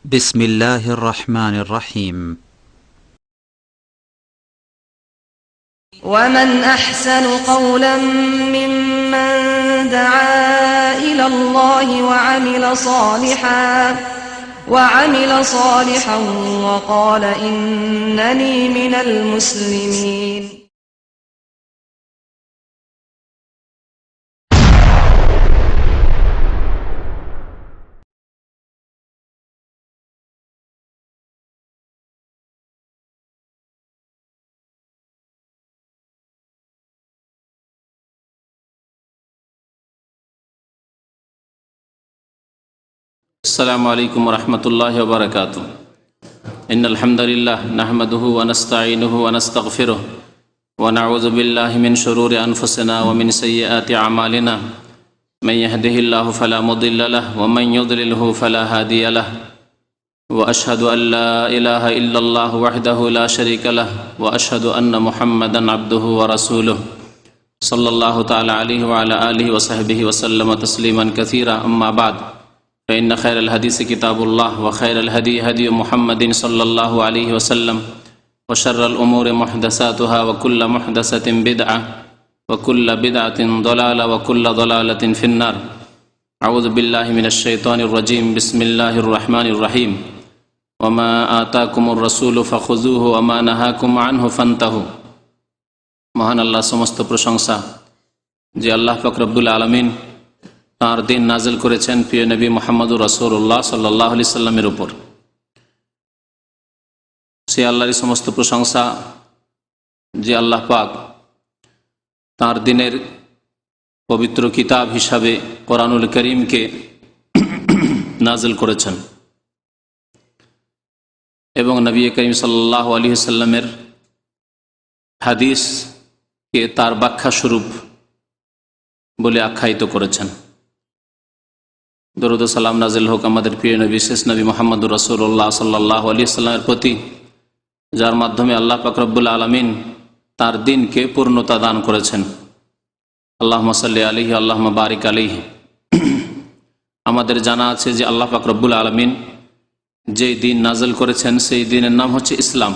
بسم الله الرحمن الرحيم. ومن أحسن قولا ممن دعا إلى الله وعمل صالحا وقال إنني من المسلمين. السلام عليكم ورحمة الله وبركاته. إن الحمد لله نحمده ونستعينه ونستغفره ونعوذ بالله من شرور أنفسنا ومن سيئات أعمالنا من يهده الله فلا مضل له ومن يضلله فلا هادي له وأشهد أن لا إله إلا الله وحده لا شريك له وأشهد أن محمدا عبده ورسوله صلى الله تعالى عليه وعلى آله وصحبه وسلم تسليما كثيرا. أما بعد فإن خير الحديث كتاب الله وخير الهدي هدي محمد صلى الله عليه وسلم وشر الأمور محدثاتها وكل محدثة بدعة وكل بدعة ضلالة وكل ضلالة في النار. أعوذ بالله من الشيطان الرجيم. بسم الله الرحمن الرحيم. وما آتاكم الرسول فخذوه وما نهاكم عنه فانتهوا. মহান আল্লাহ সমস্ত প্রশংসা যে আল্লাহ পাক রব্বুল আলামিন তাঁর দিন নাজিল করেছেন প্রিয় নবী মুহাম্মদুর রাসূলুল্লাহ সাল্লাল্লাহু আলাইহি সাল্লামের উপর। সে আল্লাহরই সমস্ত প্রশংসা যে আল্লাহ পাক তাঁর দিনের পবিত্র কিতাব হিসাবে কোরআনুল করিমকে নাজিল করেছেন এবং নবী করিম সাল্লাল্লাহু আলাইহি সাল্লামের হাদিসকে তার ব্যাখ্যা স্বরূপ বলে আখ্যায়িত করেছেন। দরুদ ও সালাম নাজিল হোক আমাদের প্রিয় নবী শেষ নবী মুহাম্মদুর রাসূলুল্লাহ সাল্লাল্লাহু আলাইহি সাল্লামের প্রতি, যার মাধ্যমে আল্লাহ পাক রব্বুল আলামিন তার দিনকে পূর্ণতা দান করেছেন। আল্লাহুম্মা সাল্লি আলাইহি আল্লাহুম্মা বারিক আলাইহি। আমাদের জানা আছে যে আল্লাহ পাক রব্বুল আলামিন যেই দিন নাজিল করেছেন সেই দিনের নাম হচ্ছে ইসলাম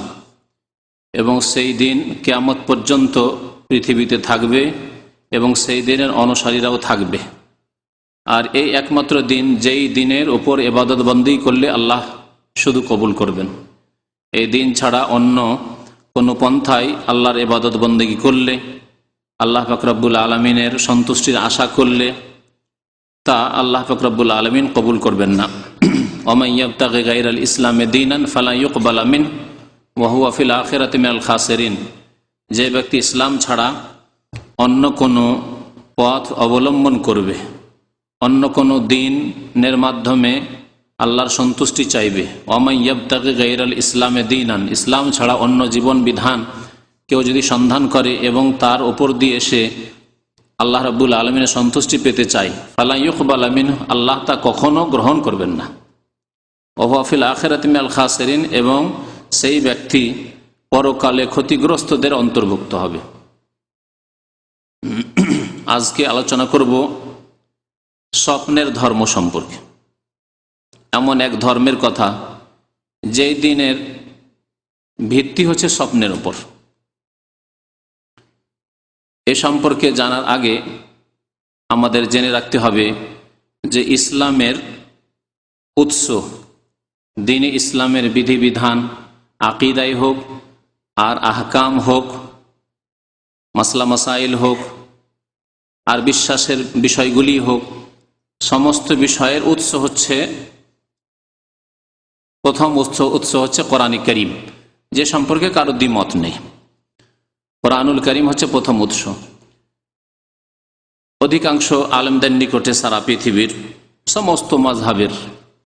এবং সেই দিন কিয়ামত পর্যন্ত পৃথিবীতে থাকবে এবং সেই দিনের অনুসারীরাও থাকবে। আর এই একমাত্র দিন যেই দিনের ওপর ইবাদত বন্দি করলে আল্লাহ শুধু কবুল করবেন। এই দিন ছাড়া অন্য কোনো পন্থায় আল্লাহর ইবাদত বন্দেগী করলে, আল্লাহ পাক রব্বুল আলামিনের সন্তুষ্টির আশা করলে তা আল্লাহ পাক রব্বুল আলামিন কবুল করবেন না। ওয়া ইয়াবতাগি গায়রাল ইসলামি দীনান ফালা ইউকবালা মিনহু ওয়া হুয়া ফিল আখিরাতি মিনাল খাসিরিন। যে ব্যক্তি ইসলাম ছাড়া অন্য কোনো পথ অবলম্বন করবে, অন্য কোনো দিনের মাধ্যমে আল্লাহর সন্তুষ্টি চাইবে, ওয়ামান ইয়াবতাগি গায়রাল ইসলামে দীনান, ইসলাম ছাড়া অন্য জীবন বিধান কেউ যদি সন্ধান করে এবং তার ওপর দিয়ে সে আল্লাহ রাব্বুল আলামিনের সন্তুষ্টি পেতে চায়, ফালা ইউকবালা মিনহু, আল্লাহ তা কখনো গ্রহণ করবেন না। ওয়া হুয়া ফিল আখিরাতি মিনাল খাসিরিন, এবং সেই ব্যক্তি পরকালে ক্ষতিগ্রস্তদের অন্তর্ভুক্ত হবে। আজকে আলোচনা করব স্বপ্নের ধর্ম সম্পর্কে। এমন এক ধর্মের কথা যেই দিনের ভিত্তি হচ্ছে স্বপ্নের উপর। এ সম্পর্কে জানার আগে আমাদের জেনে রাখতে হবে যে ইসলামের উৎস, দ্বীনে ইসলামের বিধিবিধান, আকিদাই হোক আর আহকাম হোক, মাসলা মাসাইল হোক আর বিশ্বাসের বিষয়গুলি হোক, সমস্ত বিষয়ের উৎস হচ্ছে, প্রথম উৎস হচ্ছে কোরআন কারীম, যে সম্পর্কে কারো দ্বিমত নেই। কোরআনুল কারীম হচ্ছে প্রথম উৎস। অধিকাংশ আলেমদের নিকটে সারা পৃথিবীর সমস্ত মাযহাবের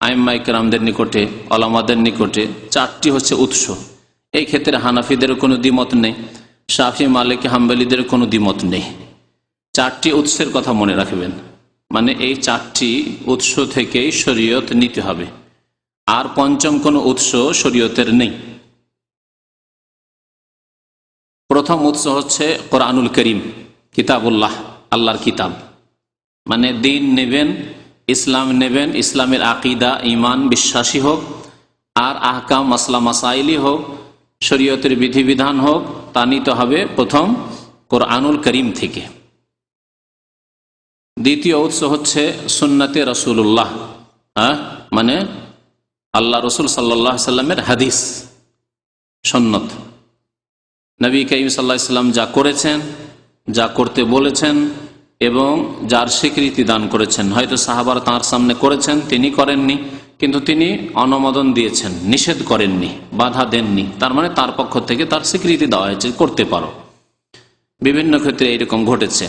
আইম্মায়ে কেরামদের নিকটে, ওলামাদের নিকটে চারটি হচ্ছে উৎস। এই ক্ষেত্রে হানাফিদের কোনো দ্বিমত নেই, শাফি, মালিকি, হাম্বলীদের কোনো দ্বিমত নেই। চারটি উৎসের কথা মনে রাখবেন, মানে এই চারটি উৎস থেকেই শরীয়ত নিতে হবে, আর পঞ্চম কোনো উৎস শরীয়তের নেই। প্রথম উৎস হচ্ছে কোরআনুল করিম, কিতাবুল্লাহ, আল্লাহর কিতাব। মানে দিন নেবেন, ইসলাম নেবেন, ইসলামের আকিদা, ইমান, বিশ্বাসী হোক, আর আহকাম মাসলা মাসাইলি হোক, শরীয়তের বিধিবিধান হোক, তা নিতে হবে প্রথম কোরআনুল করিম থেকে। দ্বিতীয় উৎস হচ্ছে সুন্নতে রাসূলুল্লাহ, মানে আল্লাহ রসুল সাল্লাল্লাহু আলাইহি সাল্লামের হাদিস, সুন্নত। নবী করিম সাল্লাল্লাহু আলাইহি সাল্লাম যা করেছেন, যা করতে বলেছেন এবং যার স্বীকৃতি দান করেছেন, হয়তো সাহাবারা তাঁর সামনে করেছেন, তিনি করেননি, কিন্তু তিনি অনুমোদন দিয়েছেন, নিষেধ করেননি, বাধা দেননি, তার মানে তার পক্ষ থেকে তার স্বীকৃতি দেওয়া হয়েছে, করতে পারো। বিভিন্ন ক্ষেত্রে এরকম ঘটেছে।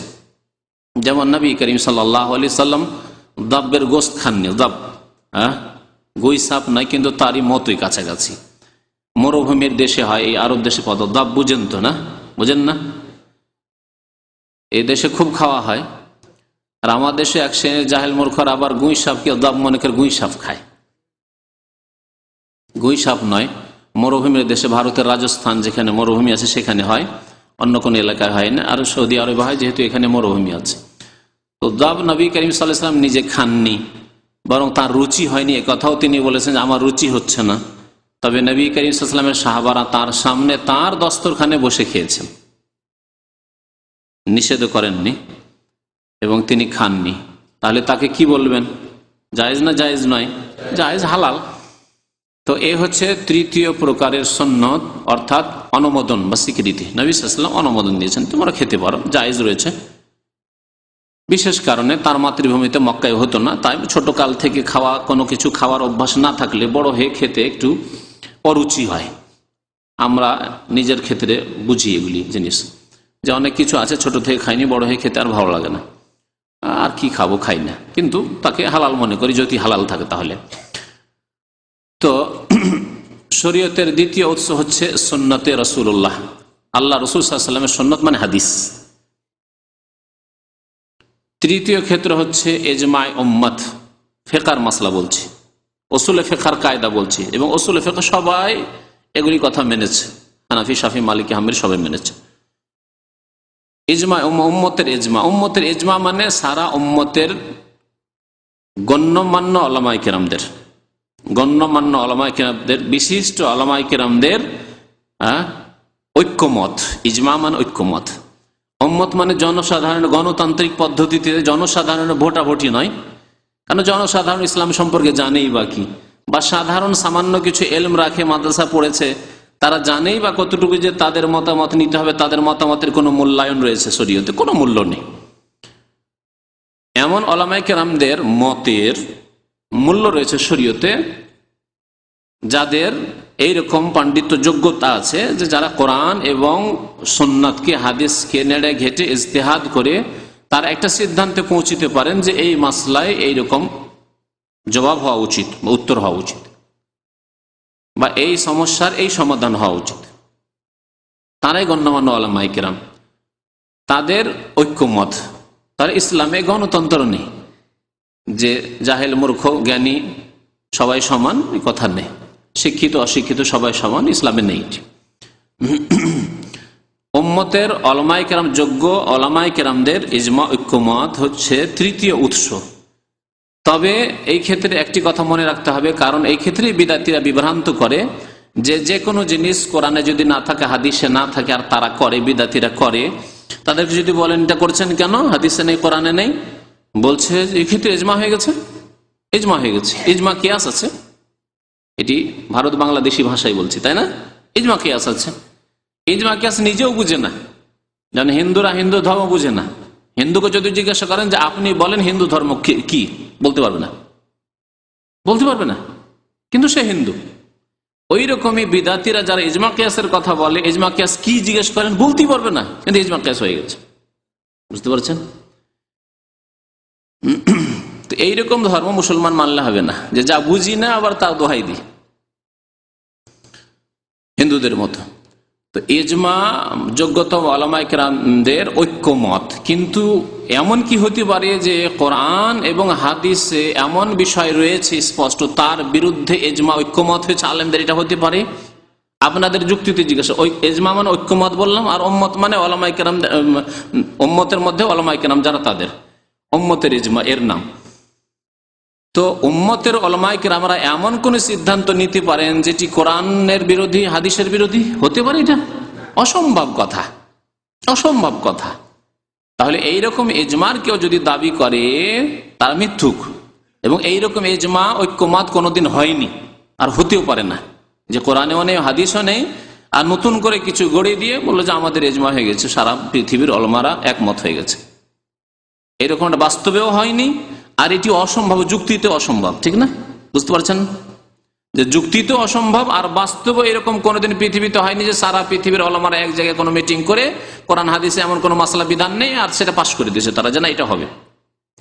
যেমন নবী করিম সাল্লাল্লাহু আলাইহি সাল্লাম দাব্বের গোশত খাননি। দাব গুই সাপ নয়, কিন্তু তারই মতোই কাছাকাছি। মরুভূমির দেশে হয়, এই আরব দেশে কত দাব বুঝেন তো না? বুঝেন না? এই দেশে খুব খাওয়া হয়। আর আমার দেশে এক শ্রেণীর জাহেল মূর্খর আবার গুই সাপকে দাব মনে করে গুই সাপ খায়। গুই সাপ নয়, মরুভূমির দেশে, ভারতের রাজস্থান যেখানে মরুভূমি আছে সেখানে হয়, অন্য কোনো এলাকায় হয় না। আর সৌদি আরবে হয়, যেহেতু এখানে মরুভূমি আছে। তো দাব নবী করিম সাল্লাল্লাহু আলাইহি সাল্লাম নিজে খাননি, বরং তার রুচি হয়নি, এ কথাও তিনি বলেছেন যে আমার রুচি হচ্ছে না। তবে নবী করিম সাল্লাল্লাহু আলাইহি সাল্লামের সাহাবারা তার সামনে তার দস্তরখানে বসে খেয়েছেন, নিষেধ করেননি এবং তিনি খাননি। তাহলে তাকে কি বলবেন? জায়েজ না জায়েজ নয়? জায়েজ, হালাল। তো এ হচ্ছে তৃতীয় প্রকারের সুন্নত, অর্থাৎ অনুমোদন বা স্বীকৃতি। নবী সাল্লাল্লাহু আলাইহি ওয়াসাল্লাম অনুমোদন দিয়েছেন, তোমরা খেতে পারো, জায়েজ রয়েছে। বিশেষ কারণে তার মাতৃভূমিতে মক্কায় হতো না, তাই ছোট কাল থেকে কোনো কিছু খাওয়ার অভ্যাস না থাকলে বড় হয়ে খেতে একটু অরুচি হয়। আমরা নিজের ক্ষেত্রে বুঝি এগুলি জিনিস, যে অনেক কিছু আছে ছোট থেকে খাইনি, বড় হয়ে খেতে আর ভালো লাগে না, আর কি খাবো, খাই না, কিন্তু তাকে হালাল মনে করি যদি হালাল থাকে তাহলে। তো শরীয়তের দ্বিতীয় উৎস হচ্ছে সুন্নতে রাসূলুল্লাহ, আল্লাহ রাসূল সাল্লাল্লাহু আলাইহি ওয়াসাল্লামের সুন্নত মানে হাদিস। তৃতীয় ক্ষেত্র হচ্ছে ইজমায়ে উম্মত, ফিকহের মাসলা বলছি, উসুলে ফিকহের কায়দা বলছি, এবং উসুলে ফিকহ সবাই এগুলি কথা মেনেছে, হানাফি, শাফি, মালিকি, হাম্বলি সবাই মেনেছে। ইজমা, উম্মতের ইজমা, উম্মতের ইজমা মানে সারা উম্মতের গণ্যমান্য উলামায়ে কেরামদের, গণ্যমান্য উলামায়ে কেরামদের, বিশিষ্ট উলামায়ে কেরামদের ঐক্যমত। ইজমা মানে ঐক্যমত। উম্মত মানে জনসাধারণ, গণতান্ত্রিক পদ্ধতিতে জনসাধারণের ভোটাভুটি নয়, কারণ জনসাধারণ ইসলাম সম্পর্কে জানেই বা কি, বা সাধারণ সামান্য কিছু এলম রাখে, মাদ্রাসা পড়েছে, তারা জানেই বা কতটুকু যে তাদের মতামত নিতে হবে, তাদের মতামতের কোনো মূল্যায়ন রয়েছে শরীয়তে? কোনো মূল্য নেই। এমন উলামায়ে কেরামদের মতের মূল্য রয়েছে শরীয়তে, যাদের এইরকম পাণ্ডিত্য যোগ্যতা আছে যে যারা কোরআন এবং সুন্নাতকে, হাদিসকে নেড়ে ঘেটে ইজতিহাদ করে তার একটা সিদ্ধান্তে পৌঁছিতে পারেন যে এই মাসলায় এইরকম জবাব হওয়া উচিত বা উত্তর হওয়া উচিত, বা এই সমস্যার এই সমাধান হওয়া উচিত। তারাই গণ্যমান্য উলামায়ে কেরাম, তাদের ঐক্যমত। তার ইসলামে গণতন্ত্র নেই যে জাহেল মূর্খ জ্ঞানী সবাই সমান, এই কথা নেই। শিক্ষিত অশিক্ষিত সবাই সমান, ইসলামে নেই। উম্মতের উলামায়ে কেরাম, যোগ্য উলামায়ে কেরামদের ইজমা, ঐক্যমত হচ্ছে তৃতীয় উৎস। তবে এই ক্ষেত্রে একটি কথা মনে রাখতে হবে, কারণ এই ক্ষেত্রে বিদাতীরা বিভ্রান্ত করে যে কোনো জিনিস কোরআনে যদি না থাকে, হাদিসে না থাকে, আর তারা করে, বিদাতীরা করে, তাদেরকে যদি বলেন এটা করছেন কেন, হাদিসে নেই, কোরআনে নেই, বলছে এই ক্ষেত্রে ইজমা হয়ে গেছে। ইজমা হয়ে গেছে, ইজমা কিয়াস আছে, এটি ভারত বাংলাদেশি ভাষায় বলছি, তাই না? ইজমা কিয়াস আছে। ইজমা কিয়াস নিজেও বুঝে না, যেন হিন্দুরা হিন্দু ধর্ম বুঝে না। হিন্দুকে যদি জিজ্ঞাসা করেন যে আপনি বলেন হিন্দু ধর্ম কি, বলতে পারবে না, বলতে পারবে না, কিন্তু সে হিন্দু। ওই রকমই বিদাতীরা যারা ইজমা কিয়াসের কথা বলে, ইজমা কিয়াস কি জিজ্ঞেস করেন, বলতেই পারবে না, কিন্তু ইজমা কিয়াস হয়ে গেছে। বুঝতে পারছেন? তো এইরকম ধর্ম মুসলমান মানলে হবে না, যে যা বুঝি না আবার তা দোহাই দিই, হিন্দুদের মতো। তো ইজমা যোগ্যতা উলামায়ে কেরামদের ঐক্যমত, কিন্তু এমন কি হতে পারে যে কোরআন এবং হাদিসে এমন বিষয় রয়েছে স্পষ্ট, তার বিরুদ্ধে ইজমা ঐক্যমত হয়েছে আলেমদের, এটা হতে পারে? আপনাদের যুক্তিতে জিজ্ঞাসা। ওই ইজমা মানে ঐক্যমত বললাম, আর উম্মত মানে উলামায়ে কেরাম, উম্মতের মধ্যে উলামায়ে কেরাম যারা, তাদের উম্মতের ইজমা এর নাম। তো উম্মতের ওলামায়ে কেরামরা এমন কোন সিদ্ধান্ত নিতে পারেন যেটি কোরআনের বিরোধী, হাদিসের বিরোধী হতে পারে? এটা অসম্ভব কথা, অসম্ভব কথা। তাহলে এইরকম এজমার কেউ যদি দাবি করে তার মিথ্যুক, এবং এইরকম এজমা ঐক্যমত কোনোদিন হয়নি আর হতেও পারে না, যে কোরআনেও নেই হাদিসও নেই আর নতুন করে কিছু গড়িয়ে দিয়ে বললো যে আমাদের এজমা হয়ে গেছে, সারা পৃথিবীর ওলামারা একমত হয়ে গেছে। এরকম বাস্তবেও হয়নি, আর এটি অসম্ভব, যুক্তিতে অসম্ভব, ঠিক না? বুঝতে পারছেন যে যুক্তিতে অসম্ভব, আর বাস্তবে এরকম কোনোদিন পৃথিবীতে হয়নি যে সারা পৃথিবীর ওলামারা এক জায়গায় কোনো মিটিং করে কোরআন হাদিসে এমন কোনো মাসলা বিধান নেই আর সেটা পাশ করে দিয়েছে তারা, যে না এটা হবে,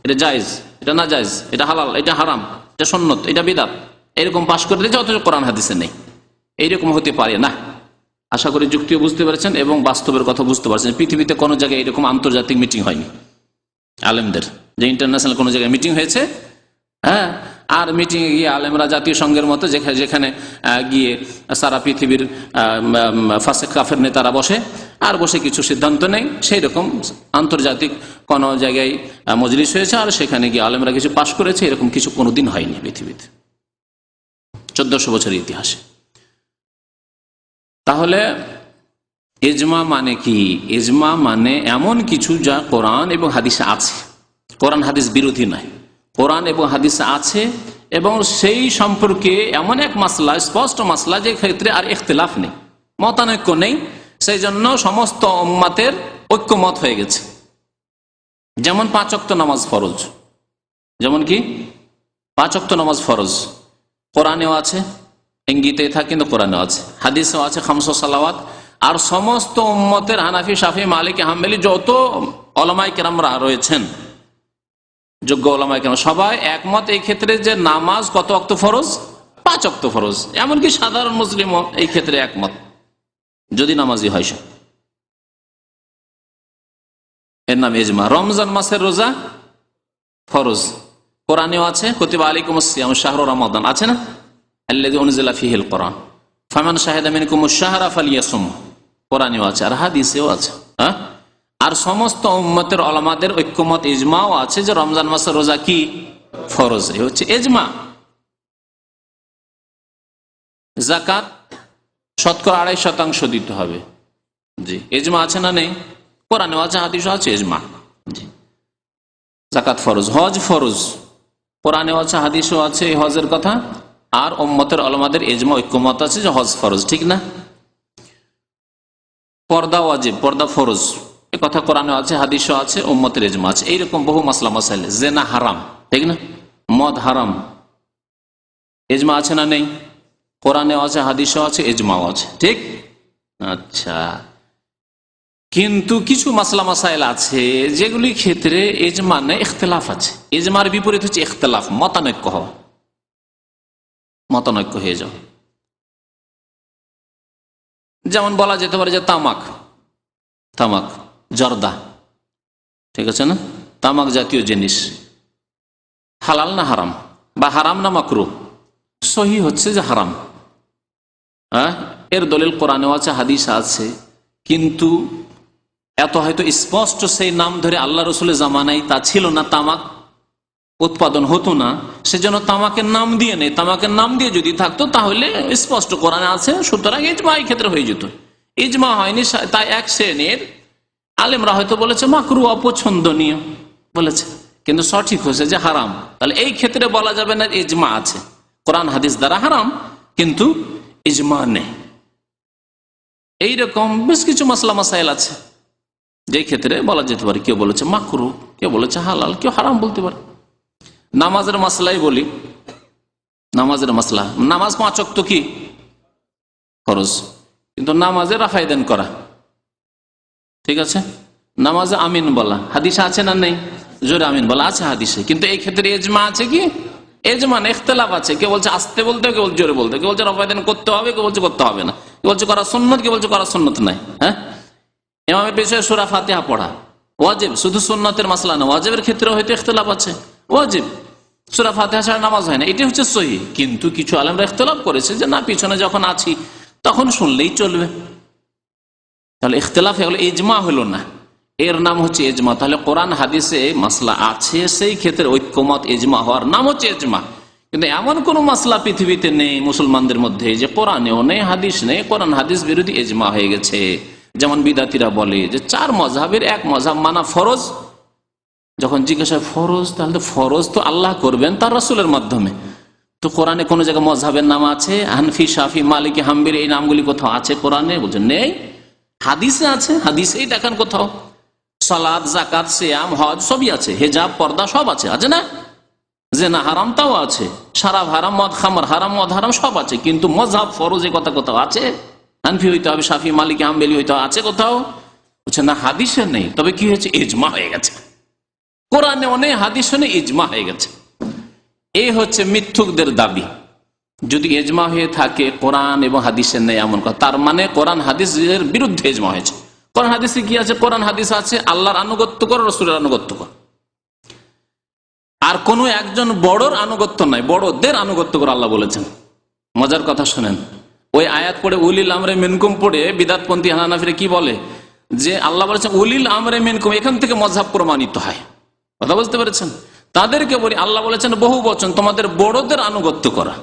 এটা জায়েজ, এটা না জায়েজ, এটা হালাল, এটা হারাম, এটা সুন্নত, এটা বিদআত, এরকম পাশ করে দিয়েছে, অথচ কোরআন হাদিসে নেই। এইরকম হতে পারে না। আশা করি যুক্তিও বুঝতে পারছেন এবং বাস্তবের কথা বুঝতে পারছেন। পৃথিবীতে কোনো জায়গায় এরকম আন্তর্জাতিক মিটিং হয়নি আলেমদের, যে ইন্টারন্যাশনাল কোনো জায়গায় মিটিং হয়েছে, হ্যাঁ, আর মিটিংয়ে গিয়ে আলেমরা জাতীয় সংঘের মতো যেখানে গিয়ে সারা পৃথিবীর ফাসেক কাফের নেতারা বসে আর বসে কিছু সিদ্ধান্ত নেই, সেই রকম আন্তর্জাতিক কোনো জায়গায় মজলিস হয়েছে আর সেখানে গিয়ে আলেমরা কিছু পাশ করেছে, এরকম কিছু কোনোদিন হয়নি পৃথিবীতে 1400 বছরের ইতিহাসে। তাহলে ইজমা মানে কি? ইজমা মানে এমন কিছু যা কোরআন এবং হাদিসে আছে, কোরআন হাদিস বিরোধী নয়, কোরআন এবং হাদিসে আছে, এবং সেই সম্পর্কে এমন এক মাসলা, স্পষ্ট মাসলা, যে ক্ষেত্রে আর ইখতিলাফ নেই, মতানৈক্য নেই, সেই জন্য সমস্ত উম্মতের ঐক্যমত হয়ে গেছে। যেমন 5 ওয়াক্ত নামাজ ফরজ, যেমন কি 5 ওয়াক্ত নামাজ ফরজ, কোরআনেও আছে, ইঙ্গিতে থাকে কিন্তু কোরআনেও আছে, হাদিসেও আছে 5 সালাওয়াত। আর সমস্ত উম্মতের হানাফি, শাফি, মালিকি, হাম্বলি যত ওলামায়ে কেরামরা রয়েছেন, যোগ্য ওলামায়ে কেরাম, সবাই একমত এই ক্ষেত্রে যে নামাজ কত ওয়াক্ত ফরজ? 5 ওয়াক্ত ফরজ। এমনকি সাধারণ মুসলিমও এই ক্ষেত্রে একমত, যদি নামাজি হয় সে, এর নাম ইজমা। রমজান মাসের রোজা ফরজ, কোরআনেও আছে, কুতিবা আলাইকুমুস সিয়াম শাহরু রমাদান, আছে না? আল্লাযী উনজিলা ফীহিল কোরআন ফামান শাহিদা মিনকুমুশ শাহরা ফালিয়াসুম, কোরআনেও আছে আর হাদিসেও আছে। হ্যাঁ, আর সমস্ত উম্মতের ওলামাদের ঐক্যমত, ইজমাও আছে যে রমজান মাসের রোজা কি ফরজ, এ হচ্ছে ইজমা। যাকাত শতকরা 2.5% দিতে হবে, জি, ইজমা আছে না নেই? কোরআনেও আছে, হাদিসেও আছে, ইজমা, জি, যাকাত ফরজ। হজ ফরজ, কোরআনেও আছে, হাদিসেও আছে এই হজের কথা, আর উম্মতের ওলামাদের ইজমা, ঐক্যমত আছে যে হজ ফরজ, ঠিক না? পর্দা ওয়াজিব, পর্দা ফরজ, এ কথা কোরআনে আছে, হাদিসও আছে, উম্মতের ইজমা আছে। এইরকম বহু মাসলা মাসাইল, জেনা হারাম, ঠিক না? মদ হারাম, ইজমা আছে না নেই? কোরআনেও আছে, হাদিসও আছে, ইজমাও আছে, ঠিক? আচ্ছা, কিন্তু কিছু মাসলা মাসাইল আছে যেগুলির ক্ষেত্রে ইজমা নেই, ইখতিলাফ আছে। ইজমার বিপরীত হচ্ছে ইখতিলাফ, মতানৈক্য হওয়া, মতানৈক্য হয়ে যাও। যেমন বলা যেতে পারে যে তামাক, তামাক জর্দা, ঠিক আছে না? তামাক জাতীয় জিনিস হালাল না হারাম, বা হারাম না মাকরুহ? সহি হচ্ছে যে হারাম। হ্যাঁ, এর দলিল কোরআনেও আছে, হাদিস আছে, কিন্তু এত হয়তো স্পষ্ট সেই নাম ধরে আল্লাহ রসুলের জামানায় তা ছিল না, তামাক উৎপাদন হতো না, সেজন্য তামাকের নাম দিয়ে নেই। তামাকের নাম দিয়ে যদি থাকতো তাহলে স্পষ্ট কোরআনে আছে, সুতরাং ইজমা এই ক্ষেত্রে হয়ে যেত। ইজমা হয়নি, তাই এক শ্রেণীর আলেমরা হয়তো বলেছে মাকরুহ, অপছন্দনীয় বলেছে, কিন্তু সঠিক হয়েছে যে হারাম। তাহলে এই ক্ষেত্রে বলা যাবে না ইজমা আছে, কোরআন হাদিস দ্বারা হারাম কিন্তু ইজমা নেই। এইরকম বেশ কিছু মাসলা মাসাইল আছে যেই ক্ষেত্রে বলা যেতে পারে কেউ বলেছে মাকরুহ, কেউ বলেছে হালাল, কেউ হারাম বলতে পারে। নামাজের মাসলাই বলি, নামাজের মাসলা, নামাজ 5 ওয়াক্ত কি ফরজ, কিন্তু নামাজে রাফায়দান করা, ঠিক আছে? নামাজে আমিন বলা, হাদিসে আছে না নেই? জোরে আমিন বলা আছে হাদিসে, কিন্তু এই ক্ষেত্রে ইজমা আছে কি? ইজমা না, ইখতিলাফ আছে। কেউ বলছে আসতে বলতে, কেউ বলছে জোরে বলতে, কেউ বলছে রাফায়দান করতে হবে, কেউ বলছে করতে হবে না, কেউ বলছে করা সুন্নত, কেউ বলছে করা সুন্নত নাই। হ্যাঁ, ইমামের পেছনে সূরা ফাতিহা পড়া ওয়াজিব, শুধু সুন্নতের মাসলা না, ওয়াজিবের ক্ষেত্রে হয়তো ইখতিলাফ আছে। ওয়াজিব সূরা ফাতিহা ছাড়া নামাজ হয় না, এটি হচ্ছে সহিহ। কিন্তু কিছু আলেমরা ইখতিলাফ করেছে যে না, পিছনে যখন আছি তখন শুনলেই চলবে। তাহলে ইখতিলাফ হলো, ইজমা হলো না। এর নাম হচ্ছে এজমা। তাহলে কোরআন হাদিসে মাসলা আছে, সেই ক্ষেত্রে ঐক্যমত এজমা হওয়ার নাম হচ্ছে এজমা। কিন্তু এমন কোন মাসলা পৃথিবীতে নেই মুসলমানদের মধ্যে যে কোরআনেও নেই, হাদিস নেই, কোরআন হাদিস বিরোধী এজমা হয়ে গেছে। যেমন বিদাতিরা বলে যে 4 মযহাবের এক মযহাব মানা ফরজ। যখন জিজ্ঞাসা ফরজ, তাহলে তো ফরজ তো আল্লাহ করবেন তার রাসূলের মাধ্যমে। তো কোরআনে কোন জায়গায় মযহাবের নাম আছে? হানফি, শাফি, মালিকি, হাম্বলি এই নামগুলি কোথাও আছে কোরআনে? বলছেন নেই। হাদিসে আছে, হাদিসেই দেখেন কোথাও। সালাত, যাকাত, সিয়াম, হজ সবই আছে, হিজাব, পর্দা সব আছে, আছে না? জেনা হারাম তাও আছে, শরাব হারাম, মদ খামর হারাম, মদ হারাম সব আছে। কিন্তু মযহাব ফরজ এ কথা কোথাও আছে? হানফি হইতে হবে, শাফি, মালিকি, হাম্বলি হইতে হবে, আছে কোথাও? বলছে না, হাদিসে নেই। তবে কি হয়েছে? ইজমা হয়ে গেছে। কোরআনেও নেই, হাদিসে নেই, ইজমা হয়ে গেছে। এই হচ্ছে মিথ্যুকদের দাবি। যদি ইজমা হয়ে থাকে কোরআন এবং হাদিসের নেই এমন কথা, তার মানে কোরআন হাদিসের বিরুদ্ধে ইজমা হয়েছে। কোরআন হাদিসে কি আছে? কোরআন হাদিস আছে আল্লাহর আনুগত্য করো, রাসূলের আনুগত্য করো। আর কোন একজন বড়র আনুগত্য নাই, বড়দের আনুগত্য করে আল্লাহ বলেছেন। মজার কথা শুনেন, ওই আয়াত পড়ে উলিল আমরে মিনকুম পড়ে বিদাতপন্থী হানাফিরা কি বলে যে আল্লাহ বলেছেন উলিল আমরে মিনকুম, এখান থেকে মযহাব প্রমাণিত হয়। কথা বুঝতে পেরেছেন? তাদেরকে বলি আল্লাহ বলেছেন বহু বচন, তোমাদের বড়দের আনুগত্য করা।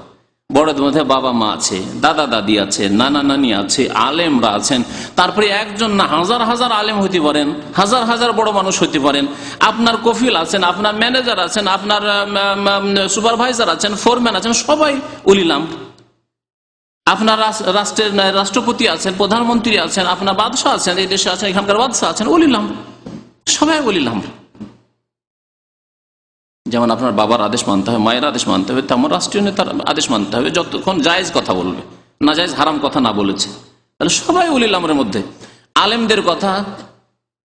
বড়দের মধ্যে বাবা মা আছে, দাদা দাদি আছে, নানা নানি আছে, আলেমরা আছেন। তারপরে একজন না, হাজার হাজার আলেম হইতে পারেন, হাজার হাজার বড় মানুষ হইতে পারেন। আপনার কফিল আছেন, আপনার ম্যানেজার আছেন, আপনার সুপারভাইজার আছেন, ফোরম্যান আছেন, সবাই উলিল আমর। আপনার রাষ্ট্রের রাষ্ট্রপতি আছেন, প্রধানমন্ত্রী আছেন, আপনার বাদশাহ আছেন, এই দেশে আছেন, এখানকার বাদশাহ আছেন, উলিল আমর, সবাই উলিল আমর। যেমন আপনার বাবার আদেশ মানতে হবে, মায়ের আদেশ মানতে হবে, তেমন রাষ্ট্রীয় নেতার আদেশ মানতে হবে, যতক্ষণ জায়েজ কথা বলবে, না জায়েজ হারাম কথা না বলেছে। তাহলে সবাই উলিল আমরের মধ্যে। আলেমদের কথা,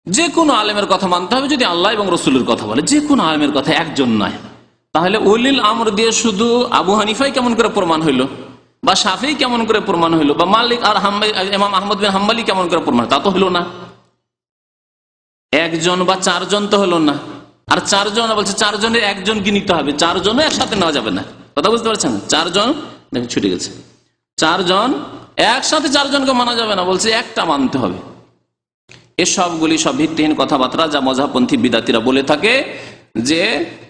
যে কোনো আলেমের কথা মানতে হবে যদি আল্লাহ এবং রসুলের কথা বলে, যে কোনো আলেমের কথা, একজন নয়। তাহলে উলিল আমর দিয়ে শুধু আবু হানিফাই কেমন করে প্রমাণ হইল, বা শাফিঈ কেমন করে প্রমাণ হইল, বা মালিক আর ইমাম আহমদ বিন হাম্বলি কেমন করে প্রমাণ, তা তো হইল না। একজন বা 4 জন তো হলো না। আর 4 জন বলছে 4 জনের একজনকে নিতে হবে, 4 জনও একসাথে নেওয়া যাবে না। কথা বুঝতে পারছেন? 4 জন দেখেন ছুটে গেছে, 4 জন একসাথে 4 জনকে মানা যাবে না, বলছে একটা মানতে হবে। এসবগুলি সব ভিত্তিহীন কথাবার্তা যা মযহাবপন্থী বিদাতিরা বলে থাকে যে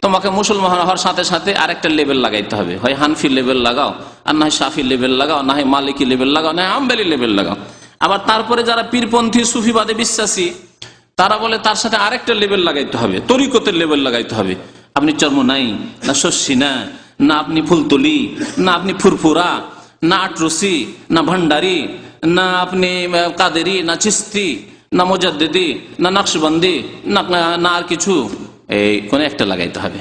তোমাকে মুসলমান হওয়ার সাথে সাথে আরেকটা লেভেল লাগাইতে হবে, হয় হানফি লেভেল লাগাও, আর না হয় শাফি লেভেল লাগাও, না হয় মালিকি লেভেল লাগাও, না হয় হাম্বলি লেভেল লাগাও। আবার তারপরে যারা পীরপন্থী সুফিবাদে বিশ্বাসী তারা বলে তার সাথে আরেকটা লেভেল লাগাইতে হবে, তরিকতের লেভেল লাগাইতে হবে। আপনি চর্মনাই, না শস্যি, না আপনি ফুলতলি, না আপনি ফুরফুরা, না আটরসি, না ভান্ডারি, না আপনি কাদেরি, না চিস্তি, না মুজাদ্দিদি, না নকশবন্দি, না আর কিছু, এই কোন একটা লাগাইতে হবে।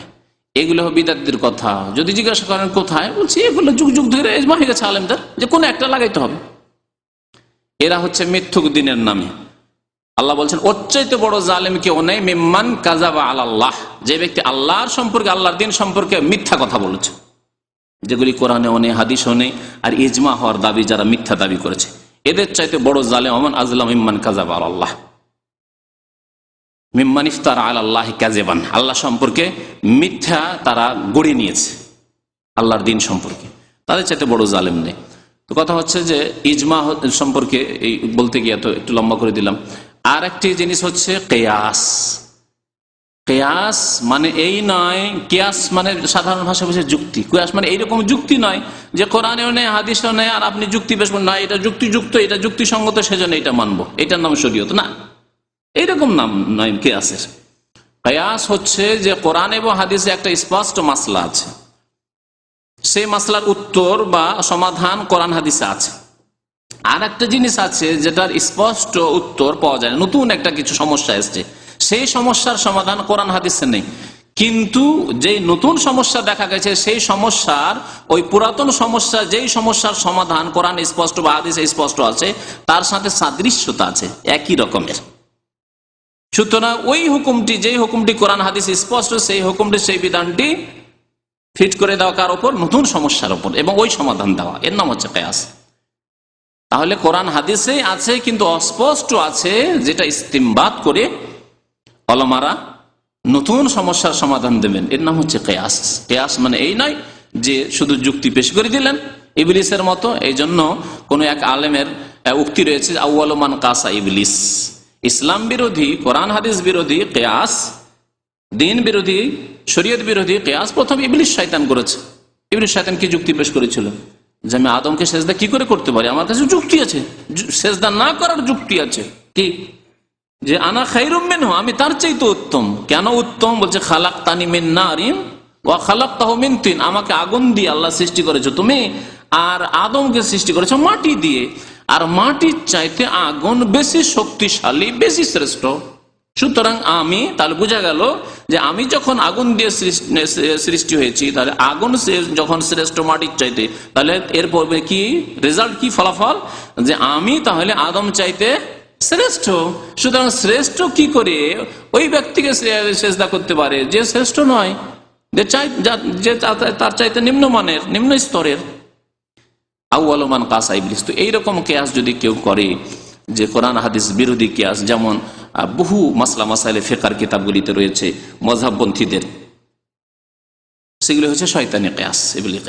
এগুলো বিদাতদের কথা। যদি জিজ্ঞাসা করেন কোথায়, বলছি এগুলো যুগ যুগ ধরে ইজমা হয়ে গেছে আলেমদের যে কোনো একটা লাগাইতে হবে। এরা হচ্ছে মিথ্যুক দিনের নামে। আল্লাহ বলছেন ওর চাইতে বড় জালেম কেউ নেই, মিম্মান কাযাবা আলাল্লাহ, যে ব্যক্তি আল্লাহর সম্পর্কে, আল্লাহর দিন সম্পর্কে মিথ্যা কথা বলেছে, যেগুলি কোরআনেও নেই, হাদিসেও নেই, আর ইজমা হওয়ার দাবি যারা মিথ্যা দাবি করেছে, এদের চাইতে বড় জালেম ওমান আযলাম মিম্মান কাযাবা আলাল্লাহ, মিম্মান ইফতারা আলাল্লাহি কাযিবান, আল্লাহ সম্পর্কে মিথ্যা তারা গড়ে নিয়েছে আল্লাহর দিন সম্পর্কে, তাদের চাইতে বড় জালেম নেই। তো কথা হচ্ছে যে ইজমা সম্পর্কে এই বলতে গিয়ে তো একটু লম্বা করে দিলাম। আর একটি জিনিস হচ্ছে কিয়াস। কিয়াস মানে এই নয়, কিয়াস মানে সাধারণ ভাষা বলছে যুক্তি। কিয়াস মানে এইরকম যুক্তি নয় যে কোরআনেও নেই, হাদিসেও নেই, আর আপনি যুক্তি পেশ করেন না এটা যুক্তিযুক্ত, এটা যুক্তিসঙ্গত, সেজন্য এটা মানবো, এটার নাম শরীয়ত না, এইরকম নাম নয় কিয়াসের। কিয়াস হচ্ছে যে কোরআন এবং হাদিসে একটা স্পষ্ট মাসলা আছে, সেই মাসলার উত্তর বা সমাধান কোরআন হাদিসে আছে। আর একটা জিনিস আছে যেটার স্পষ্ট উত্তর পাওয়া যায়, নতুন একটা কিছু সমস্যা এসছে, সেই সমস্যার সমাধান কোরআন হাদিসে নেই, কিন্তু যেই নতুন সমস্যা দেখা গেছে সেই সমস্যার ওই পুরাতন সমস্যা, যেই সমস্যার সমাধান কোরআন স্পষ্ট বা হাদিসে স্পষ্ট আছে, তার সাথে সাদৃশ্যতা আছে, একই রকমের। সুতরাং ওই হুকুমটি, যেই হুকুমটি কোরআন হাদিস স্পষ্ট, সেই হুকুমটি, সেই বিধানটি ফিট করে দেওয়া কার ওপর? নতুন সমস্যার ওপর, এবং ওই সমাধান দেওয়া, এর নাম হচ্ছে কিয়াস। তাহলে কোরআন হাদিসে আছে কিন্তু অস্পষ্ট আছে, যেটা ইস্তিমবাত করে ওলামারা নতুন সমস্যার সমাধান দেবেন, এর নাম হচ্ছে কিয়াস। কিয়াস মানে এই নয় যে শুধু যুক্তি পেশ করে দিলেন ইবলিসের মতো। এই জন্য কোন এক আলেমের উক্তি রয়েছে আউয়ালু মান কাসা ইবলিস, ইসলাম বিরোধী, কোরআন হাদিস বিরোধী কিয়াস, দিন বিরোধী, শরীয়ত বিরোধী কিয়াস প্রথম ইবলিস শয়তান করেছে। ইবলিস শয়তান কি যুক্তি পেশ করেছিল? যে আমি আদমকে সেজদা কি করে করতে পারি, আমার কাছে যুক্তি আছে, সেজদা না করার যুক্তি আছে। কি? যে আনা খায়রুম মিনহু, আমি তার চাইতে উত্তম। কেন উত্তম? বলছে খালাকতানি মিন নারিন ওয়া খালাকতাহু মিন তিন, আমাকে আগুন দিয়ে আল্লাহ সৃষ্টি করেছো তুমি, আর আদমকে সৃষ্টি করেছো মাটি দিয়ে, আর মাটির চাইতে আগুন বেশি শক্তিশালী, বেশি শ্রেষ্ঠ। সুতরাং আমি, তাহলে বোঝা গেল যে আমি যখন আগুন দিয়ে সৃষ্টি হয়েছি, তাহলে আগুন যখন শ্রেষ্ঠ মাটির চাইতে, তাহলে এরপর কি রেজাল্ট, কি ফলাফল? যে আমি তাহলে আদম চাইতে শ্রেষ্ঠ। সুতরাং শ্রেষ্ঠ কি করে ওই ব্যক্তিকে সেজদা করতে পারে যে শ্রেষ্ঠ নয়, যে তার চাইতে নিম্নমানের, নিম্ন স্তরের। আউয়ালু মান কাসা ইবলিস। তো এইরকম কিয়াস যদি কেউ করে, যে কোরআন হাদিস বিরোধী কিয়াস, যেমন বহু মাসলা মাসাইলে ফিকহের কিতাবগুলিতে রয়েছে মযহাবপন্থীদের, সেগুলি হচ্ছে শয়তানি কিয়াস, ইবলিস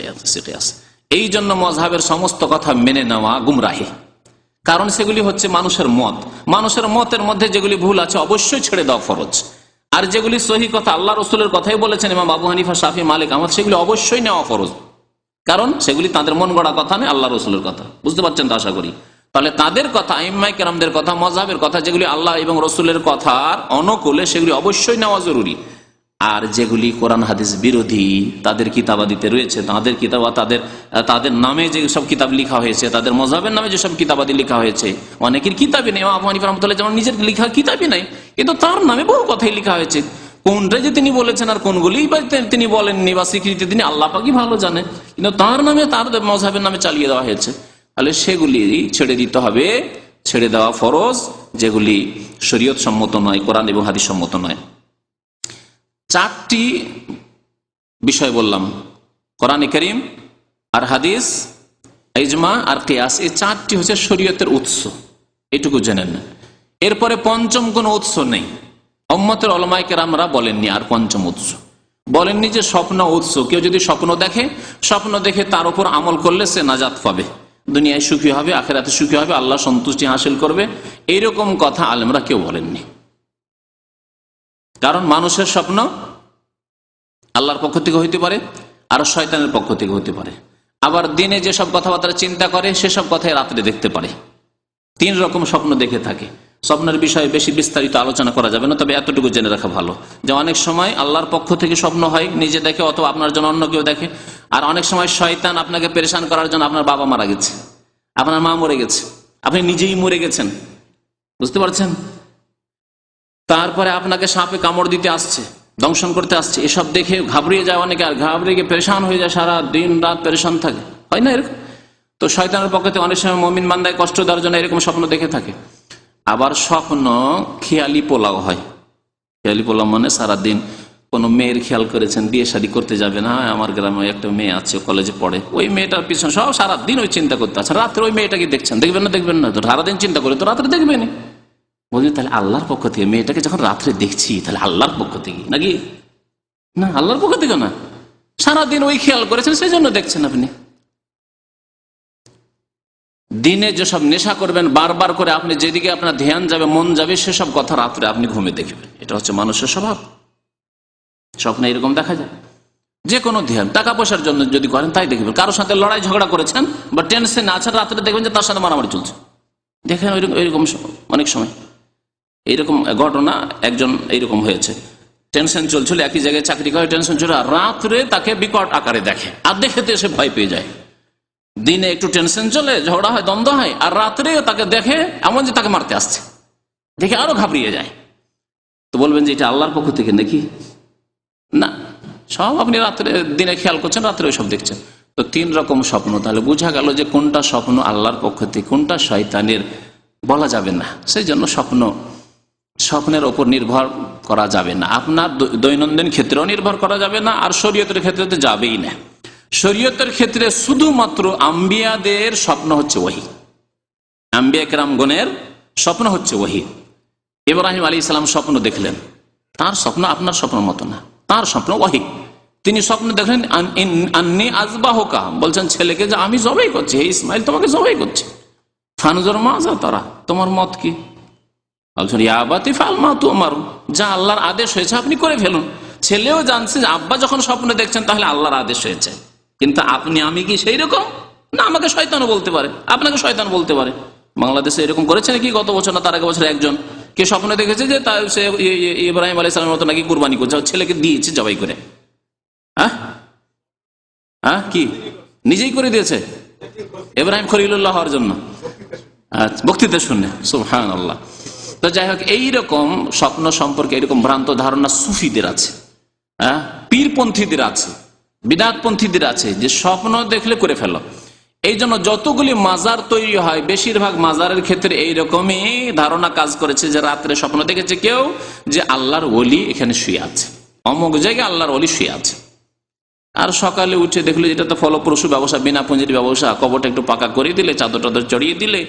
কিয়াস। এই জন্য মযহাবের সমস্ত কথা মেনে নেওয়া গুমরাহি, কারণ সেগুলি হচ্ছে মানুষের মত। মানুষের মতের মধ্যে যেগুলি ভুল আছে অবশ্যই ছেড়ে দেওয়া ফরজ, আর যেগুলি সহি কথা, আল্লাহ রসুলের কথাই বলেছেন ইমাম আবু হানিফা, শাফি, মালিক, আহমদ, সেগুলি অবশ্যই নেওয়া ফরজ, কারণ সেগুলি তাদের মন গড়া কথা নয়, আল্লাহ রসুলের কথা। বুঝতে পারছেন তো আশা করি? তাহলে তাদের কথা, আইম্মায়ে কেরামদের কথা, মযহাবের কথা, যেগুলি আল্লাহ এবং রসুলের কথার অনুকূলে, সেগুলি অবশ্যই নেওয়া জরুরি। আর যেগুলি কোরআন হাদিস বিরোধী, তাদের কিতাবাদিতে রয়েছে, তাদের কিতাব, তাদের নামে যে সব কিতাব লেখা হয়েছে, তাদের মযহাবের নামে যেসব কিতাবাদি লেখা হয়েছে, অনেকের কিতাবই নেই, আবু হানিফা রাহমাতুল্লাহ যেমন নিজের লেখা কিতাবই নাই, কিন্তু তার নামে বহু কথাই লেখা হয়েছে। কোনটা যে তিনি বলেছেন আর কোনগুলি তিনি বলেননি বা স্বীকৃতি তিনি আল্লাহ পাকই ভালো জানেন, কিন্তু তার নামে, তার মযহাবের নামে চালিয়ে দেওয়া হয়েছে। তাহলে সেগুলি ছেড়ে দিতে হবে, ছেড়ে দেওয়া ফরজ, যেগুলি শরীয়ত সম্মত নয়, কোরআন এবং হাদিস সম্মত নয়। চারটি বিষয় বললাম, কোরআন কারীম আর হাদিস, ইজমা আর কিয়াস, এই চারটি হচ্ছে শরীয়তের উৎস, এটুকু জেনে নেন। এরপরে পঞ্চম কোনো উৎস নেই, উম্মতের উলামায়ে কেরামরা বলেননি। আর পঞ্চম উৎস বলেননি যে স্বপ্ন উৎস। কেউ যদি স্বপ্ন দেখে তার উপর আমল করলে সে নাজাত পাবে, দুনিয়ায় সুখী হবে, আখিরাতে সুখী হবে, আল্লাহ সন্তুষ্টি হাসিল করবে, এইরকম কথা আলেমরা কেউ বলেননি। কারণ মানুষের স্বপ্ন আল্লাহর পক্ষ থেকে হইতে পারে, আর শয়তানের পক্ষ থেকে হতে পারে। আবার দিনে যেসব কথাবার্তা চিন্তা করে সেসব কথাই রাত্রে দেখতে পারে। তিন রকম স্বপ্ন দেখে থাকে। স্বপ্নের বিষয়ে বেশি বিস্তারিত আলোচনা করা যাবে না, তবে এতটুকু জেনে রাখা ভালো যে অনেক সময় আল্লাহর পক্ষ থেকে স্বপ্ন হয়, নিজে দেখে অথবা আপনার জন্য অন্য কেউ দেখে। আর অনেক সময় শয়তান আপনাকে পেরেশান করার জন্য, আপনার বাবা মারা গেছে, আপনার মা মরে গেছে, আপনি নিজেই মরে গেছেন, বুঝতে পারছেন? তারপরে আপনাকে সাপে কামড় দিতে আসছে, দংশন করতে আসছে, এসব দেখে ঘাবড়িয়ে যায় অনেকে, আর ঘাবড়িয়ে গিয়ে পেরেশান হয়ে যায়, সারা দিন রাত পেরেশান থাকে, হয় না এরকম? তো শয়তানের পক্ষ থেকে অনেক সময় মুমিন বান্দায় কষ্ট দেওয়ার জন্য এরকম স্বপ্ন দেখে থাকে। আবার স্বপ্ন খেয়ালি পোলাও হয়। খেয়ালি পোলাও মানে সারাদিন কোনো মেয়ের খেয়াল করেছেন, বিয়ে শাদী করতে যাবে না, আমার গ্রামে একটা মেয়ে আছে, কলেজে পড়ে, ওই মেয়েটার পিছনে সব সারাদিন ওই চিন্তা করতে আছে, রাত্রে ওই মেয়েটাকে দেখছেন, দেখবেন না? তো সারাদিন চিন্তা করে তো রাত্রে দেখবেনি। বলছি তাহলে আল্লাহর পক্ষ থেকে মেয়েটাকে যখন রাত্রে দেখছি, তাহলে আল্লাহর পক্ষ থেকে নাকি? না, আল্লাহর পক্ষ থেকে না, সারাদিন ওই খেয়াল করেছেন, সেই জন্য দেখছেন আপনি। দিনে যেসব নেশা করবেন বারবার করে, আপনি যেদিকে আপনার ধ্যান যাবে, মন যাবে, সেসব কথা রাত্রে আপনি ঘুমে দেখবেন। এটা হচ্ছে মানুষের স্বভাব। স্বপ্নে এরকম দেখা যায়। যে কোনো ধ্যান, টাকা পয়সার জন্য যদি করেন তাই দেখবেন। কারোর সাথে লড়াই ঝগড়া করেছেন বা টেনশন আছেন, রাত্রে দেখবেন যে তার সাথে মারামারি চলছে, দেখেন ওইরকম অনেক সময় এইরকম ঘটনা। একজন এইরকম হয়েছে, টেনশন চলছিল, একই জায়গায় চাকরি করে, টেনশন চলে, আর রাত্রে তাকে বিকট আকারে দেখে, আর দেখেতে এসে ভয় পেয়ে যায়। দিনে একটু টেনশন চলে, ঝগড়া হয়, দ্বন্দ্ব হয়, আর রাত্রে তাকে দেখে এমন যে তাকে মারতে আসছে, দেখে আরো ঘাবড়িয়ে যায়। তো বলবেন যে এটা আল্লাহর পক্ষ থেকে নাকি? না, সব আপনি রাত্রে, দিনে খেয়াল করছেন, রাত্রে ওইসব দেখছেন। তো তিন রকম স্বপ্ন। তাহলে বোঝা গেল যে কোনটা স্বপ্ন আল্লাহর পক্ষ থেকে, কোনটা শয়তানের, বলা যাবে না। সেই জন্য স্বপ্নের ওপর নির্ভর করা যাবে না। আপনার দৈনন্দিন ক্ষেত্রেও নির্ভর করা যাবে না, আর শরীয়তের ক্ষেত্রে তো যাবেই না। শরীয়তের ক্ষেত্রে শুধুমাত্র আম্বিয়াদের স্বপ্ন হচ্ছে ওহী, আম্বিয়া কেরামগণের স্বপ্ন হচ্ছে ওহী। ইব্রাহিম আলাইহিস সালাম স্বপ্ন দেখলেন, তার স্বপ্ন আপনার স্বপ্ন মতো না, তার স্বপ্ন ওহী। তিনি স্বপ্ন দেখলেন আন্নী আযবাহুকা, বলছেন ছেলেকে যে আমি জবাই করছি, হে ইসমাইল তোমাকে জবাই করছি। ফানজুর মাজা তারা, তোমার মত কি? বলছেন ইয়া আবাতি ফাল মা তুমার, যা আল্লাহর আদেশ হয়েছে আপনি করে ফেলুন। ছেলেও জানছে যে আব্বা যখন স্বপ্নে দেখছেন তাহলে আল্লাহর আদেশ হয়েছে। কিন্তু আমি কি সেই রকম? না, আমাকে শয়তানও বলতে পারে, আপনাকে শয়তান বলতে পারে। বাংলাদেশে এরকম করেছে নাকি গত বছর না তার আগে বছর একজন কে স্বপ্নে দেখেছে যে সে ইব্রাহিম আলাইহিস সালামের মতো নাকি কুরবানি করছে, ছেলেকে দিয়েছে জবাই করে। কি নিজেই করে দিয়েছে ইব্রাহিম খলিলুল্লাহ হওয়ার জন্য? বক্তৃতা শুনে সুবহানাল্লাহ। তো যাই হোক, এইরকম স্বপ্ন সম্পর্কে এরকম ভ্রান্ত ধারণা সুফিদের আছে, পীরপন্থীদের আছে, বিদআতপন্থীদের আছে, যে স্বপ্ন দেখলে করে ফেলো। এই জন্য যতগুলি মাজার তৈরি হয় বেশিরভাগ মাজারের ক্ষেত্রে এইরকমই ধারণা কাজ করেছে, যে রাত্রে স্বপ্ন দেখেছে কেউ যে আল্লাহর ওলি এখানে শুয়ে আছে, অমুক জায়গায় আল্লাহর ওলি শুয়ে আছে। আর সকালে উঠে দেখলে যেটা তো ফলপ্রসূ ব্যবসা, বিনা পুঁজির ব্যবসা, কবরটা একটু পাকা করে দিলে, চাদর টাদর চড়িয়ে দিলে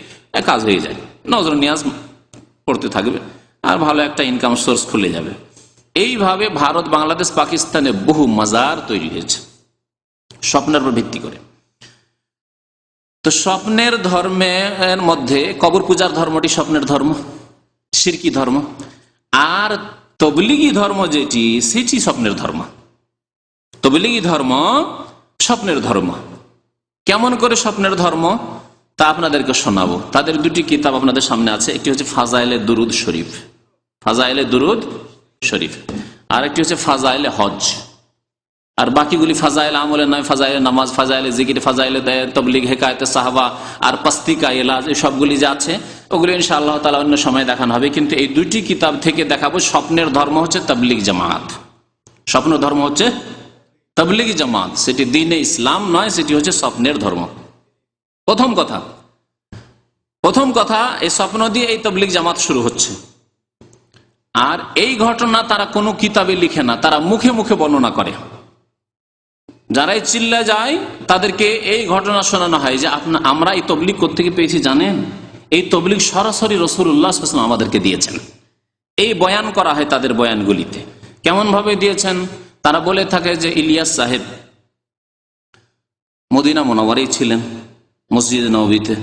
কাজ হয়ে যায়, নজর নিয়াজ পড়তে থাকবে আর ভালো একটা ইনকাম সোর্স খুলে যাবে। এইভাবে ভারত, বাংলাদেশ, পাকিস্তানে বহু মাজার তৈরি হয়েছে স্বপ্নের উপর ভিত্তি করে। তো স্বপ্নের ধর্মের মধ্যে কবর পূজার ধর্মটি স্বপ্নের ধর্ম, শিরকি ধর্ম। আর তবলিগি ধর্ম যেটি, সেটি স্বপ্নের ধর্ম। তবলিগি ধর্ম স্বপ্নের ধর্ম। কেমন করে স্বপ্নের ধর্ম তা আপনাদেরকে শোনাবো। তাদের দুটি কিতাব আপনাদের সামনে আছে, একটি হচ্ছে ফাজাইলে দুরুদ শরীফ, ফাজাইলে দুরুদ শরীফ, আর একটি হচ্ছে ফাজাইলে হজ। আর বাকিগুলি ফাজাইল আমলে নয়, ফাজাইলে নামাজ, ফাজাইলে জিকির, ফাজাইলে তবলিগ, হেকায়েতে সাহাবা আর পাস্তিকা এলাজ, এই সবগুলি যা আছে ওগুলি ইনশাআল্লাহ তাআলা অন্য সময় দেখানো হবে। কিন্তু এই দুটি কিতাব থেকে দেখাবো স্বপ্নের ধর্ম হচ্ছে তাবলিগ জামাত। স্বপ্ন ধর্ম হচ্ছে তাবলিগি জামাত, সেটি দ্বীনে ইসলাম নয়, সেটি হচ্ছে স্বপ্নের ধর্ম। প্রথম কথা এই স্বপ্ন দিয়ে এই তাবলিগ জামাত শুরু হচ্ছে। আর এই ঘটনা তারা কোনো কিতাবে লিখে না, তারা মুখে মুখে বর্ণনা করে। যারাই চিল্লা যায় তাদেরকে এই ঘটনা শোনানো হয় যে আমরা এই তবলিগ কোত্থেকে পেয়েছি জানেন? এই তবলিগ সরাসরি রাসূলুল্লাহ সাল্লাল্লাহু আলাইহি ওয়াসাল্লাম আমাদেরকে দিয়েছেন। এই বয়ান করা হয় তাদের বয়ানগুলিতে। কেমন ভাবে দিয়েছেন? তারা বলে থাকে যে ইলিয়াস সাহেব মদিনা মুনাওয়ারায় ছিলেন, মসজিদে নববীতে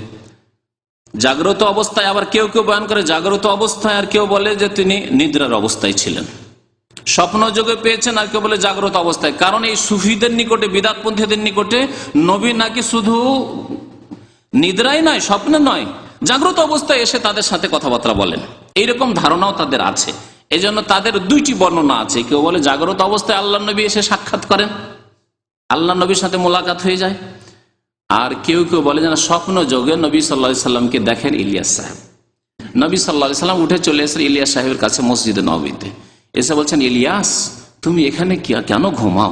জাগ্রত অবস্থায়। আবার কেউ কেউ বয়ান করে জাগ্রত অবস্থায়, আর কেউ বলে যে তিনি নিদ্রার অবস্থায় ছিলেন। স্বপ্ন যোগে পেয়েছেন, আর কেউ বলে জাগ্রত অবস্থায়। কারণ এই সুফিদের নিকটে, বিদআতপন্থীদের নিকটে নবী নাকি শুধু নিদ্রায় নয়, স্বপ্নে নয়, জাগ্রত অবস্থায় এসে তাদের সাথে কথাবার্তা বলেন। এইরকম ধারণাও তাদের আছে। এই জন্য তাদের দুইটি বর্ণনা আছে। কেউ বলে জাগ্রত অবস্থায় আল্লাহ নবী এসে সাক্ষাৎ করেন, আল্লাহ নবীর সাথে মোলাকাত হয়ে যায়। আর কেউ কেউ বলে যেন স্বপ্ন যোগে নবী সাল্লাল্লাহু আলাইহি সাল্লামকে দেখেন ইলিয়াস সাহেব। নবী সাল্লাল্লাহু আলাইহি সাল্লাম উঠে চলে এসে ইলিয়াস সাহেবের কাছে মসজিদে নববীতে এসে বলছেন, ইলিয়াস তুমি এখানে কেন ঘুমাও?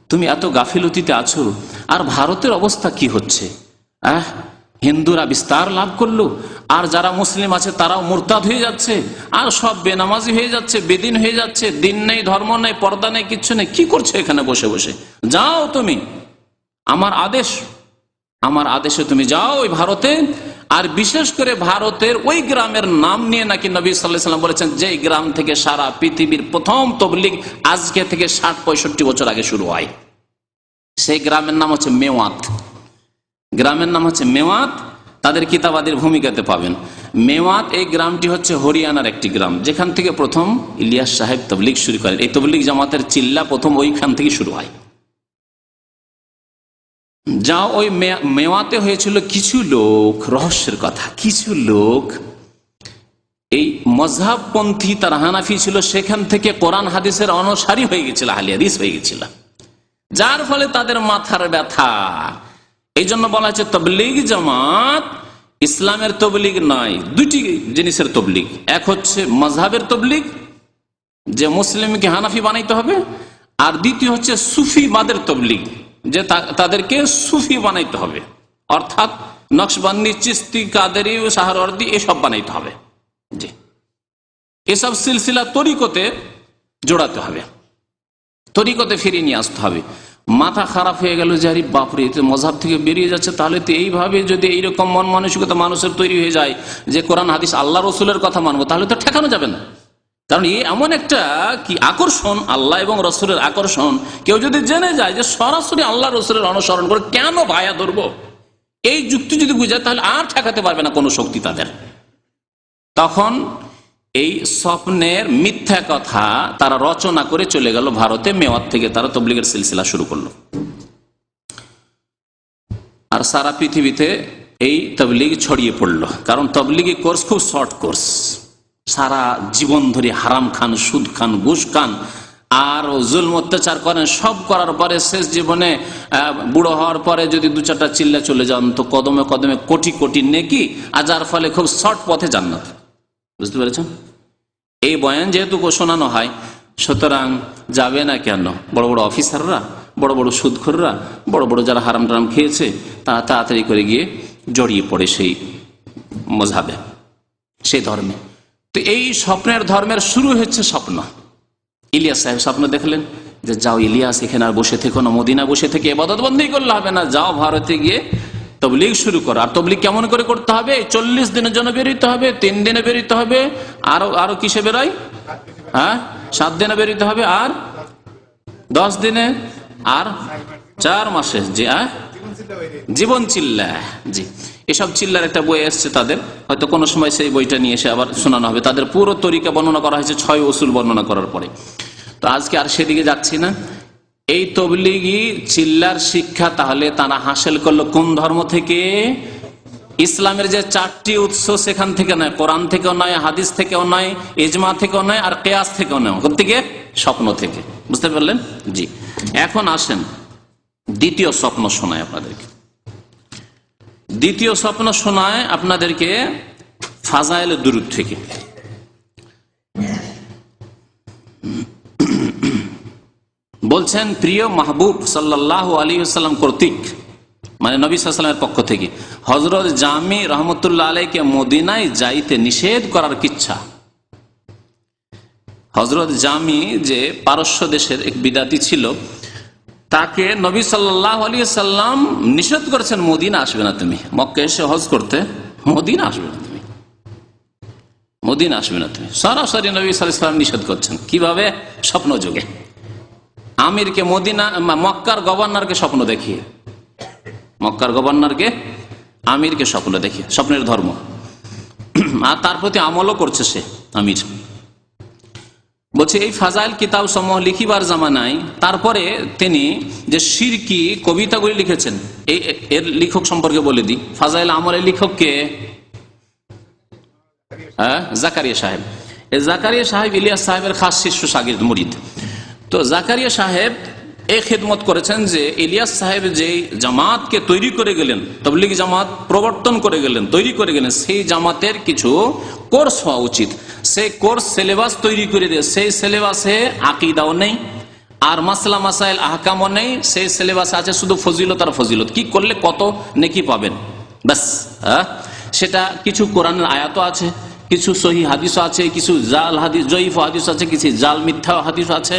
তুমি এত গাফিলতিতে আছো। আর ভারতের অবস্থা কি হচ্ছে? হিন্দুরা বিস্তার লাভ করলো, আর যারা মুসলিম আছে তারাও মুরতাদ হয়ে যাচ্ছে, আর সব বেনামাজি হয়ে যাচ্ছে, বেদিন হয়ে যাচ্ছে, দিন নেই, ধর্ম নেই, পর্দা নেই, কিচ্ছু নেই। কি করছো এখানে বসে বসে? যাও তুমি, আমার আদেশে তুমি যাও ওই ভারতে। আর বিশেষ করে ভারতের ওই গ্রামের নাম নিয়ে নাকি নবী সাল্লাল্লাহু আলাইহি ওয়াসাল্লাম বলেছেন, যে গ্রাম থেকে সারা পৃথিবীর প্রথম তবলিগ আজকে থেকে ৬০-৬৫ বছর আগে শুরু হয়। সেই গ্রামের নাম হচ্ছে মেওয়াত। গ্রামের নাম হচ্ছে মেওয়াত। তাদের কিতাবাদের ভূমিকাতে পাবেন। মেওয়াত এই গ্রামটি হচ্ছে হরিয়ানার একটি গ্রাম, যেখান থেকে প্রথম ইলিয়াস সাহেব তবলিগ শুরু করেন। এই তবলিগ জামাতের চিল্লা প্রথম ওইখান থেকে শুরু হয়। যা ওই মেওয়াতে হয়েছিল, কিছু লোক, রহস্যের কথা, কিছু লোক এই মযহাবপন্থী, তারা হানাফি ছিল, সেখান থেকে কোরআন হাদিসের অনুসারী হয়ে গেছিল, আহলে হাদিস হয়ে গেছিল, যার ফলে তাদের মাথার ব্যথা। এই জন্য বলা হচ্ছে তবলিগ জামাত ইসলামের তবলিগ নয়, দুটি জিনিসের তবলিগ। এক হচ্ছে মযহাবের তবলিগ, যে মুসলিমকে হানাফি বানাইতে হবে, আর দ্বিতীয় হচ্ছে সুফিবাদের তবলিগ, যে তাদেরকে সুফি বানাইতে হবে, অর্থাৎ নকশবন্দি, চিস্তি, কাদেরি, সাহারওয়ার্দী এসব বানাইতে হবে। জি, এসব সিলসিলা তরিকতে জোড়াতে হবে, তরিকতে ফিরিয়ে নিয়ে আসতে হবে। মাথা খারাপ হয়ে গেল যে আরে বাপরে, মযহাব থেকে বেরিয়ে যাচ্ছে, তাহলে তো এইভাবে যদি এইরকম মন মানসিকতা মানুষের তৈরি হয়ে যায় যে কোরআন হাদিস আল্লাহ রসুলের কথা মানবো, তাহলে তো ঠেকানো যাবে না। কারণ এই এমন একটা কি আকর্ষণ, আল্লাহ এবং রসুলের আকর্ষণ। কেউ যদি জেনে যায় যে সরাসরি আল্লাহ রসুলের অনুসরণ করে কেন ভায়া ধরবো, এই যুক্তি যদি বুঝায়, তাহলে আর ঠেকাতে পারবে না কোনো শক্তি তাদের। তখন এই স্বপ্নের মিথ্যা কথা তারা রচনা করে চলে গেল ভারতে। মেওয়াত থেকে তারা তবলিগের সিলসিলা শুরু করলো, আর সারা পৃথিবীতে এই তবলিগ ছড়িয়ে পড়লো। কারণ তবলিগি কোর্স খুব শর্ট কোর্স, সারা জীবন ধরে হারাম খান, সুদ খান, ঘুষ খান, আর জুলম অত্যাচার করেন। সব করার পরে শেষ জীবনে বুড়ো হওয়ার পরে যদি দু চারটা চিল্লা চলে যান তো কদমে কদমে কোটি কোটি নেকি, আর যার ফলে খুব শর্ট পথে জান্নাত। বুঝতে পেরেছেন? এই বয়ান যেহেতু শোনানো হয়, সুতরাং যাবে না কেন? বড় বড় অফিসাররা, বড় বড় সুদখোররা, বড় বড় যারা হারাম টারাম খেয়েছে, তারা তাড়াতাড়ি করে গিয়ে জড়িয়ে পড়ে সেই মজহাবে, সেই ধর্মে। তো এই স্বপ্নের ধর্মের শুরু হচ্ছে স্বপ্ন। ইলিয়াস সাহেব স্বপ্ন দেখলেন যে যাও ইলিয়াস, এখানে আর বসে থেকো না, মদিনা বসে থেকে ইবাদত বন্দী করলে হবে না, যাও ভারতে গিয়ে তবলিগ শুরু করো। আর তবলিগ কেমন করে করতে হবে? 40 দিনের জন্য বেরোতে হবে, 3 দিনে বেরোতে হবে, আরো কিসে বেরোয়? 7 দিনে বেরোতে হবে, আর 10 দিনে, আর 4 মাসে। জি, জীবন চিল্লা। জি, এসব চিল্লার একটা বই এসছে তাদের, হয়তো কোনো সময় সেই বইটা নিয়ে এসে আবার শোনানো হবে। তাদের পুরো তরিকা বর্ণনা করা হয়েছে 6 উসুল বর্ণনা করার পরে। তো আজকে আর সেদিকে যাচ্ছি না। এই তবলিগি চিল্লার শিক্ষা তাহলে তারা হাসিল করলো কোন ধর্ম থেকে? ইসলামের যে 4টি উৎস, সেখান থেকে নয়, কোরআন থেকেও নয়, হাদিস থেকেও নয়, ইজমা থেকেও নয়, আর কিয়াস থেকেও নয়, থেকে স্বপ্ন থেকে। বুঝতে পারলেন? জি। এখন আসেন দ্বিতীয় স্বপ্ন শোনায় আপনাদেরকে। দ্বিতীয় স্বপ্ন শোনায় আপনাদেরকে ফাজাইল দুরূদ থেকে। বলছেন প্রিয় মাহবুব সাল্লাল্লাহু আলাইহি ওয়াসাল্লাম কর্তৃক, মানে নবী সাল্লাল্লাহু আলাইহি ওয়াসাল্লামের পক্ষ থেকে, হযরত জামি রহমতুল্লাহ আলাইহিকে মদিনায় যাইতে নিষেধ করার কিচ্ছা। হযরত জামি যে পারস্য দেশের এক বিদাতি ছিল, তাকে নবী সাল্লাল্লাহু আলাইহি ওয়াসাল্লাম নিষেধ করেছেন, মদিনা আসবে না তুমি, মক্কা এসে হজ করতে, মদিনা আসবে না তুমি, মদিনা আসবে না তুমি। সরাসরি নবী সাল্লাল্লাহু আলাইহি ওয়াসাল্লাম নিষেধ করছেন। কিভাবে? স্বপ্ন যোগে। আমিরকে, মদিনা মক্কার গভর্নরকে স্বপ্ন দেখিয়ে, মক্কার গভর্নরকে আমিরকে স্বপ্ন দেখিয়ে, স্বপ্নের ধর্ম। আর তার প্রতি আমলও করছে সে আমির। বলছে এই ফাজাইল কিতাব সমূহ লিখিবার জামানায় তারপরে তিনি যে শিরকি কবিতাগুলি লিখেছেন, এর লেখক সম্পর্কে বলে দিই। ফাজাইল আমলের লেখককে জাকারিয়া সাহেব। এই জাকারিয়া সাহেব ইলিয়াস সাহেবের খাস শিষ্য শাগির্দ মুরিদ। তো জাকারিয়া সাহেব এই খেদমত করেছেন যে ইলিয়াস সাহেব যে জামাতকে তৈরি করে গেলেন, তাবলীগী জামাত প্রবর্তন করে গেলেন, তৈরি করে গেলেন, সেই জামাতের কিছু কোর্স হওয়া উচিত। সেই কোর্স সিলেবাস তৈরি করে দিয়ে, সেই সিলেবাসে আকীদাও নেই, আর মাসলা মাসাইল আহকামও নেই। সেই সিলেবাসে আছে শুধু ফজিলত আর ফজিলত, কি করলে কত নেকি পাবেন, ব্যাস। সেটা কিছু কোরআনের আয়াতও আছে, কিছু সহিহ হাদিসও আছে, কিছু জাল হাদিস, জয়ীফ হাদিস আছে, কিছু জাল মিথ্যা হাদিস আছে,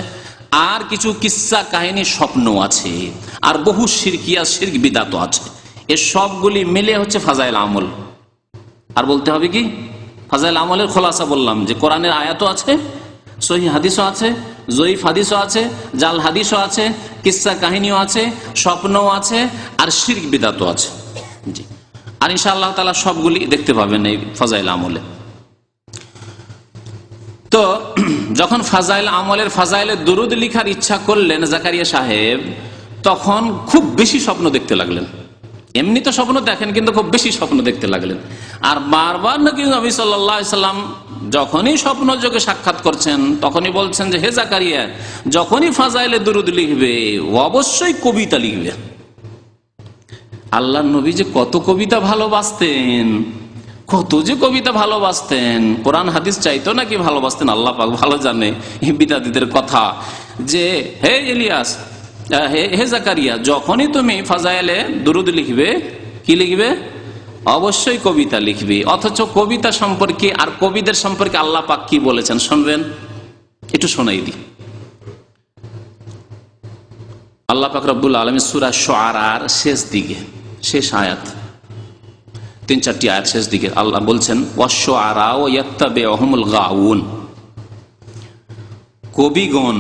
আর কিছু কিস্সা কাহিনী, স্বপ্ন আছে, আর বহু শিরকিয়া শিরক বিদাত আছে। এ সবগুলি মিলে হচ্ছে ফাজাইল আমল। আর বলতে হবে কি? ফাজাইল আমলের খোলাসা বললাম যে কোরআনের আয়াতও আছে, সহিহ হাদিসও আছে, জয়ীফ হাদিসও আছে, জাল হাদিসও আছে, কিস্সা কাহিনীও আছে, স্বপ্নও আছে, আর শিরক বিদাতও আছে। জি। আর ইনশাআল্লাহ তাআলা সবগুলি দেখতে পাবেন এই ফাজাইল আমলে। তো যখন ফাজাইল আমলের ফাজাইলে দুরুদ লিখার ইচ্ছা করলেন জাকারিয়া সাহেব, তখন খুব বেশি স্বপ্ন দেখতে লাগলেন। এমনি তো স্বপ্ন দেখেন, কিন্তু খুব বেশি স্বপ্ন দেখতে লাগলেন। আর বারবার নাকি নবী সাল্লাল্লাহু আলাইহি সাল্লাম যখনই স্বপ্ন যোগে সাক্ষাৎ করছেন, তখনই বলছেন যে হে জাকারিয়া, যখনই ফাজাইলে দুরুদ লিখবে অবশ্যই কবিতা লিখবে। আল্লাহর নবী যে কত কবিতা ভালোবাসতেন, কত যে কবিতা ভালোবাসতেন, কোরআন হাদিস চাইতো নাকি ভালোবাসতেন আল্লাহ পাক ভালো জানে। বিদাতীদের কথা যে হে ইলিয়াস, হে জাকারিয়া, যখনই তুমি ফাজাইলে দুরুদ লিখবে, কি লিখবে? অবশ্যই কবিতা লিখবে। অথচ কবিতা সম্পর্কে আর কবিদের সম্পর্কে আল্লাহ পাক কি বলেছেন শুনবেন? একটু শোনাই দিই। আল্লাহ পাক রব্বুল আলামিন সূরা শুআরার শেষ দিকে, শেষ আয়াত, 3-4টি আয়াত শেষ দিকে আল্লাহ বলছেন ওয়াশ-শুআরাউ ইয়াত্তাবিউহুমুল গাউন, কবিগণ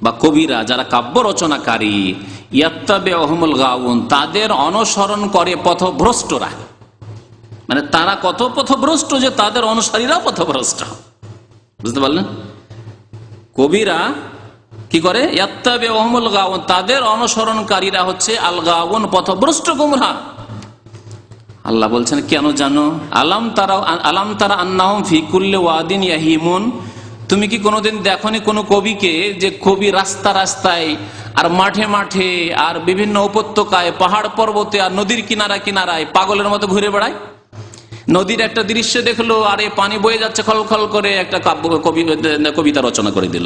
বা কবিরা যারা কাব্য রচনাকারী, ইয়াত্তাবিউহুমুল গাউন, তাদের অনুসরণ করে পথভ্রষ্টরা। মানে তারা কত পথভ্রষ্ট যে তাদের অনুসারীরা পথভ্রষ্ট। বুঝতে পারলেন? কবিরা কি করে? ইয়াত্তাবিউহুমুল গাওয়ুন, তাদের অনুসরণকারীরা হচ্ছে আল গাওয়ুন, পথভ্রষ্ট গোমরাহ। আল্লাহ বলছেন কেন জানো? আলাম তারা আন্নাহুম ফি কুল্লি ওয়াদিন ইয়াহিমুন, তুমি কি কোনোদিন দেখনি কোনো কবিকে, যে কবি রাস্তা রাস্তায় আর মাঠে মাঠে আর বিভিন্ন উপত্যকায়, পাহাড় পর্বতে আর নদীর কিনারা কিনারায় পাগলের মতো ঘুরে বেড়ায়? নদীর একটা দৃশ্য দেখলো, আর এই পানি বয়ে যাচ্ছে খল খল করে, একটা কবিতা রচনা করে দিল।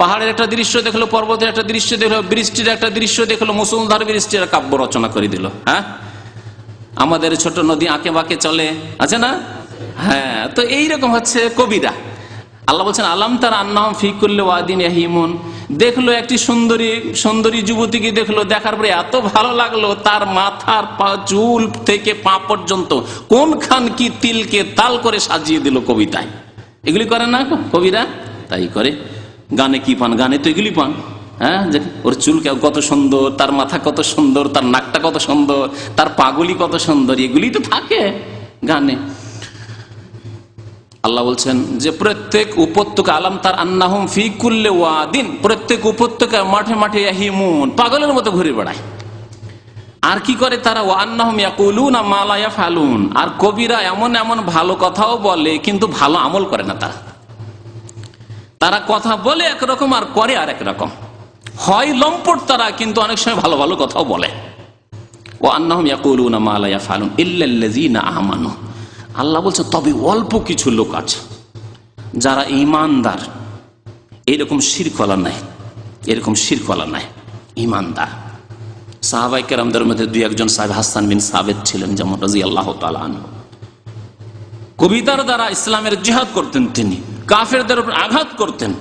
পাহাড়ের একটা দৃশ্য দেখলো, পর্বতের একটা দৃশ্য দেখলো, বৃষ্টির একটা দৃশ্য দেখলো, মুষলধার বৃষ্টির কাব্য রচনা করে দিল। হ্যাঁ, আমাদের ছোট নদী আঁকে বাঁকে চলে, আছে না? হ্যাঁ, তো এইরকম হচ্ছে কবিরা। আল্লাহ বলছেন আলাম তারা আন্নাহুম ফি কুল্লি ওয়াদিন ইয়াহিমুন, দেখলো একটি সুন্দরী যুবতীকে দেখলো, দেখার পরে এত ভালো লাগলো, তার মাথার চুল থেকে পা পর্যন্ত কোনখান কি তিলকে তাল করে সাজিয়ে দিল কবিতায়। এগুলি করে না কবিরা? তাই করে। গানে কি পান? গানে তো এগুলি পান। হ্যাঁ, ওর চুল কত সুন্দর, তার মাথা কত সুন্দর, তার নাকটা কত সুন্দর, তার পাগুলি কত সুন্দর, এগুলি তো থাকে গানে। আল্লাহ বলছেন যে প্রত্যেক উপত্যকা, আলাম তার আন্নাহুম ফি কুল্লি ওয়াদিন, প্রত্যেক উপত্যকা মাঠে মাঠে ইয়াহিমুন, পাগলের মতো ঘুরে বেড়ায়। আর কি করে তারা? ওয়া আন্নাহুম ইয়াকুলুনা মা লা ইয়াফআলুন, আর কবিরা এমন এমন ভালো কথাও বলে, কিন্তু ভালো আমল করে না। তারা কথা বলে একরকম আর করে আর একরকম। হয় লম্পট তারা, কিন্তু অনেক সময় ভালো ভালো কথাও বলে। ওয়া আন্নাহুম ইয়াকুলুনা মা লা ইয়াফআলুন ইল্লাল্লাযীনা আমানু, আল্লাহ বলছে তবে অল্প কিছু লোক আছে যারা ঈমানদার, এরকম শিরকওয়ালা নাই, ঈমানদার। সাহাবায়ে কেরামদের মধ্যে দুই একজন সাহাবী, হাসান বিন সাবিত ছিলেন যেমন, রাদিয়াল্লাহু তাআলা আনহু। কবিতার দ্বারা ইসলামের জিহাদ করতেন তিনি, কাফেরদের উপর আঘাত করতেন।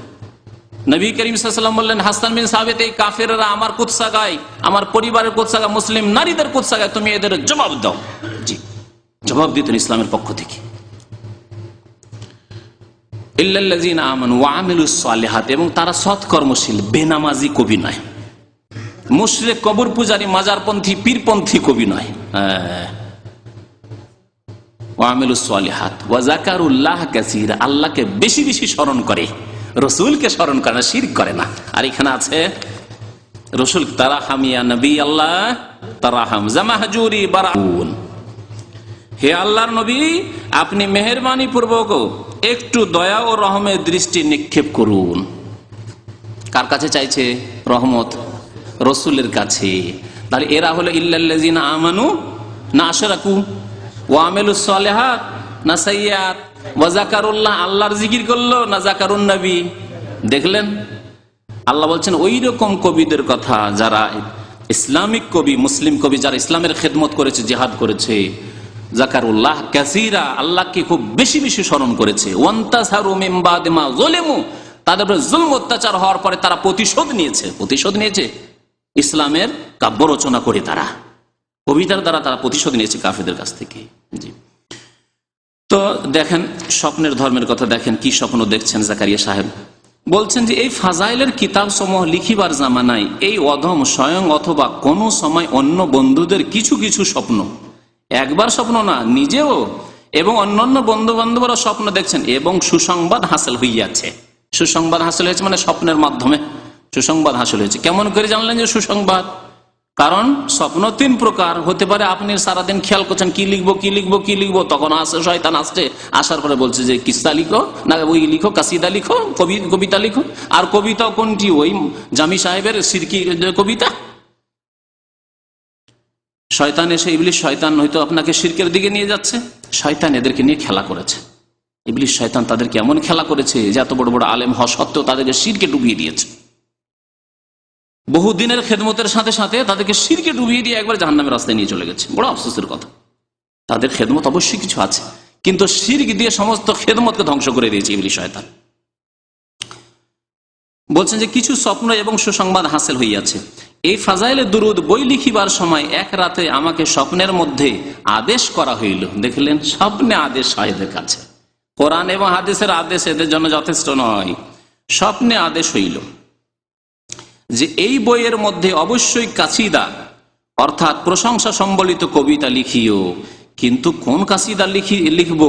নবী করিম সাল্লাল্লাহু আলাইহি ওয়াসাল্লাম বললেন, হাসান বিন সাবিত, এই কাফেররা আমার কুৎসা গায়, আমার পরিবারের কুৎসা গায়, মুসলিম নারীদের কুৎসা গায়, তুমি এদের জবাব দাও। জি, জবাব দিতেন ইসলামের পক্ষ থেকে। ইল্লাল্লাযীনা আমানু ওয়া আমিলুস সালিহাত, এবং তারা সৎকর্মশীল, বেনামাজি কবি নয়, মুশরিক, কবর পূজারী, মাজারপন্থী, পীরপন্থী কবি নয়। ওয়া আমিলুস সালিহাত ওয়া যাকারুল্লাহ কাসীরা, আল্লাহকে বেশি বেশি স্মরণ করে, রাসূলকে স্মরণ করে না, শিরক করে না। আর এখানে আছে রাসূল, তারাহাম ইয়া নবী আল্লাহ তারাহাম জামাহজুরি বারাউন, হে আল্লাহর নবী, আপনি মেহেরবানি পূর্বক একটু দয়া ও রহমের দৃষ্টি নিক্ষেপ করুন। কার কাছে চাইছে রহমত? রসুলের কাছে। তাহলে এরা হলো ইল্লাল্লাযীনা আমানু না আশরাকু, ওয়া আমিলুস সালিহাত না সাইয়্যাত, ওয়া যাকারুল্লাহ, আল্লাহর জিকির করলো না যাকারুন নবী। দেখলেন, আল্লাহ বলছেন ওই রকম কবিদের কথা যারা ইসলামিক কবি, মুসলিম কবি, যারা ইসলামের খেদমত করেছে, জিহাদ করেছে, যাকারুল্লাহ কাসীরা, আল্লাহকে খুব বেশি বেশি স্মরণ করেছে। ওয়ান্তাসারু মিন বাদি মা যুলিমু, তাদের উপর জুলম অত্যাচার হওয়ার পরে তারা প্রতিশোধ নিয়েছে ইসলামের কাব্য রচনা করে, তারা কবিতার দ্বারা তারা প্রতিশোধ নিয়েছে কাফেরদের কাছ থেকে। জি, তো দেখেন স্বপ্নের ধর্মের কথা, দেখেন কি স্বপ্ন দেখছেন জাকারিয়া সাহেব। বলছেন যে এই ফাজাইলের কিতাব সমূহ লিখিবার জামানায় এই অধম স্বয়ং অথবা কোনো সময় অন্য বন্ধুদের কিছু কিছু স্বপ্ন, একবার স্বপ্ন না, নিজেও এবং অন্যান্য বন্ধু বান্ধবরা স্বপ্ন দেখছেন, এবং সুসংবাদ হাসিল হইয়াছে। সুসংবাদ হাসিল হয়েছে মানে স্বপ্নের মাধ্যমে সুসংবাদ হাসিল হয়েছে। কেমন করে জানলেন যে সুসংবাদ? কারণ স্বপ্ন তিন প্রকার হতে পারে। আপনি সারাদিন খেয়াল করছেন কি লিখবো, তখন আসে শয়তান, আসছে, আসার পরে বলছে যে কিস্তা লিখো, না ওই লিখো, কাসিদা লিখো, কবিতা লিখো। আর কবিতাও কোনটি? ওই জামি সাহেবের সিরকি কবিতা। শয়তান এসে, ইবলিশ শয়তান হয়তো আপনাকে শিরকের দিকে নিয়ে যাচ্ছে। শয়তান এদেরকে নিয়ে খেলা করেছে। ইবলিশ শয়তান তাদেরকে এমন খেলা করেছে যে এত বড় বড় আলেম হওয়া সত্ত্বেও তাদেরকে শিরকে ডুবিয়ে দিয়েছে। বহুদিনের খেদমতের সাথে সাথে তাদেরকে শিরকে ডুবিয়ে দিয়ে একবার জাহান্নামের রাস্তায় নিয়ে চলে গেছে। বড় আফসোসের কথা। তাদের খেদমত অবশ্যই কিছু আছে, কিন্তু শিরক দিয়ে সমস্ত খেদমতকে ধ্বংস করে দিয়েছে ইবলিশ শয়তান। বলছেন যে কিছু স্বপ্ন এবং সুসংবাদ হাসিল হইয়াছে। এই ফাজাইলে দুরুদ বই লিখিবার সময় এক রাতে আমাকে স্বপ্নের মধ্যে আদেশ করা হইল। দেখলেন, স্বপ্নে আদেশ হয় এদের কাছে। কোরআন এবং হাদিসের আদেশ এদের জন্য যথেষ্ট নয়, স্বপ্নে আদেশ হইল যে এই বইয়ের মধ্যে অবশ্যই কাসিদা অর্থাৎ প্রশংসা সম্বলিত কবিতা লিখিও, কিন্তু কোন কাসিদা লিখব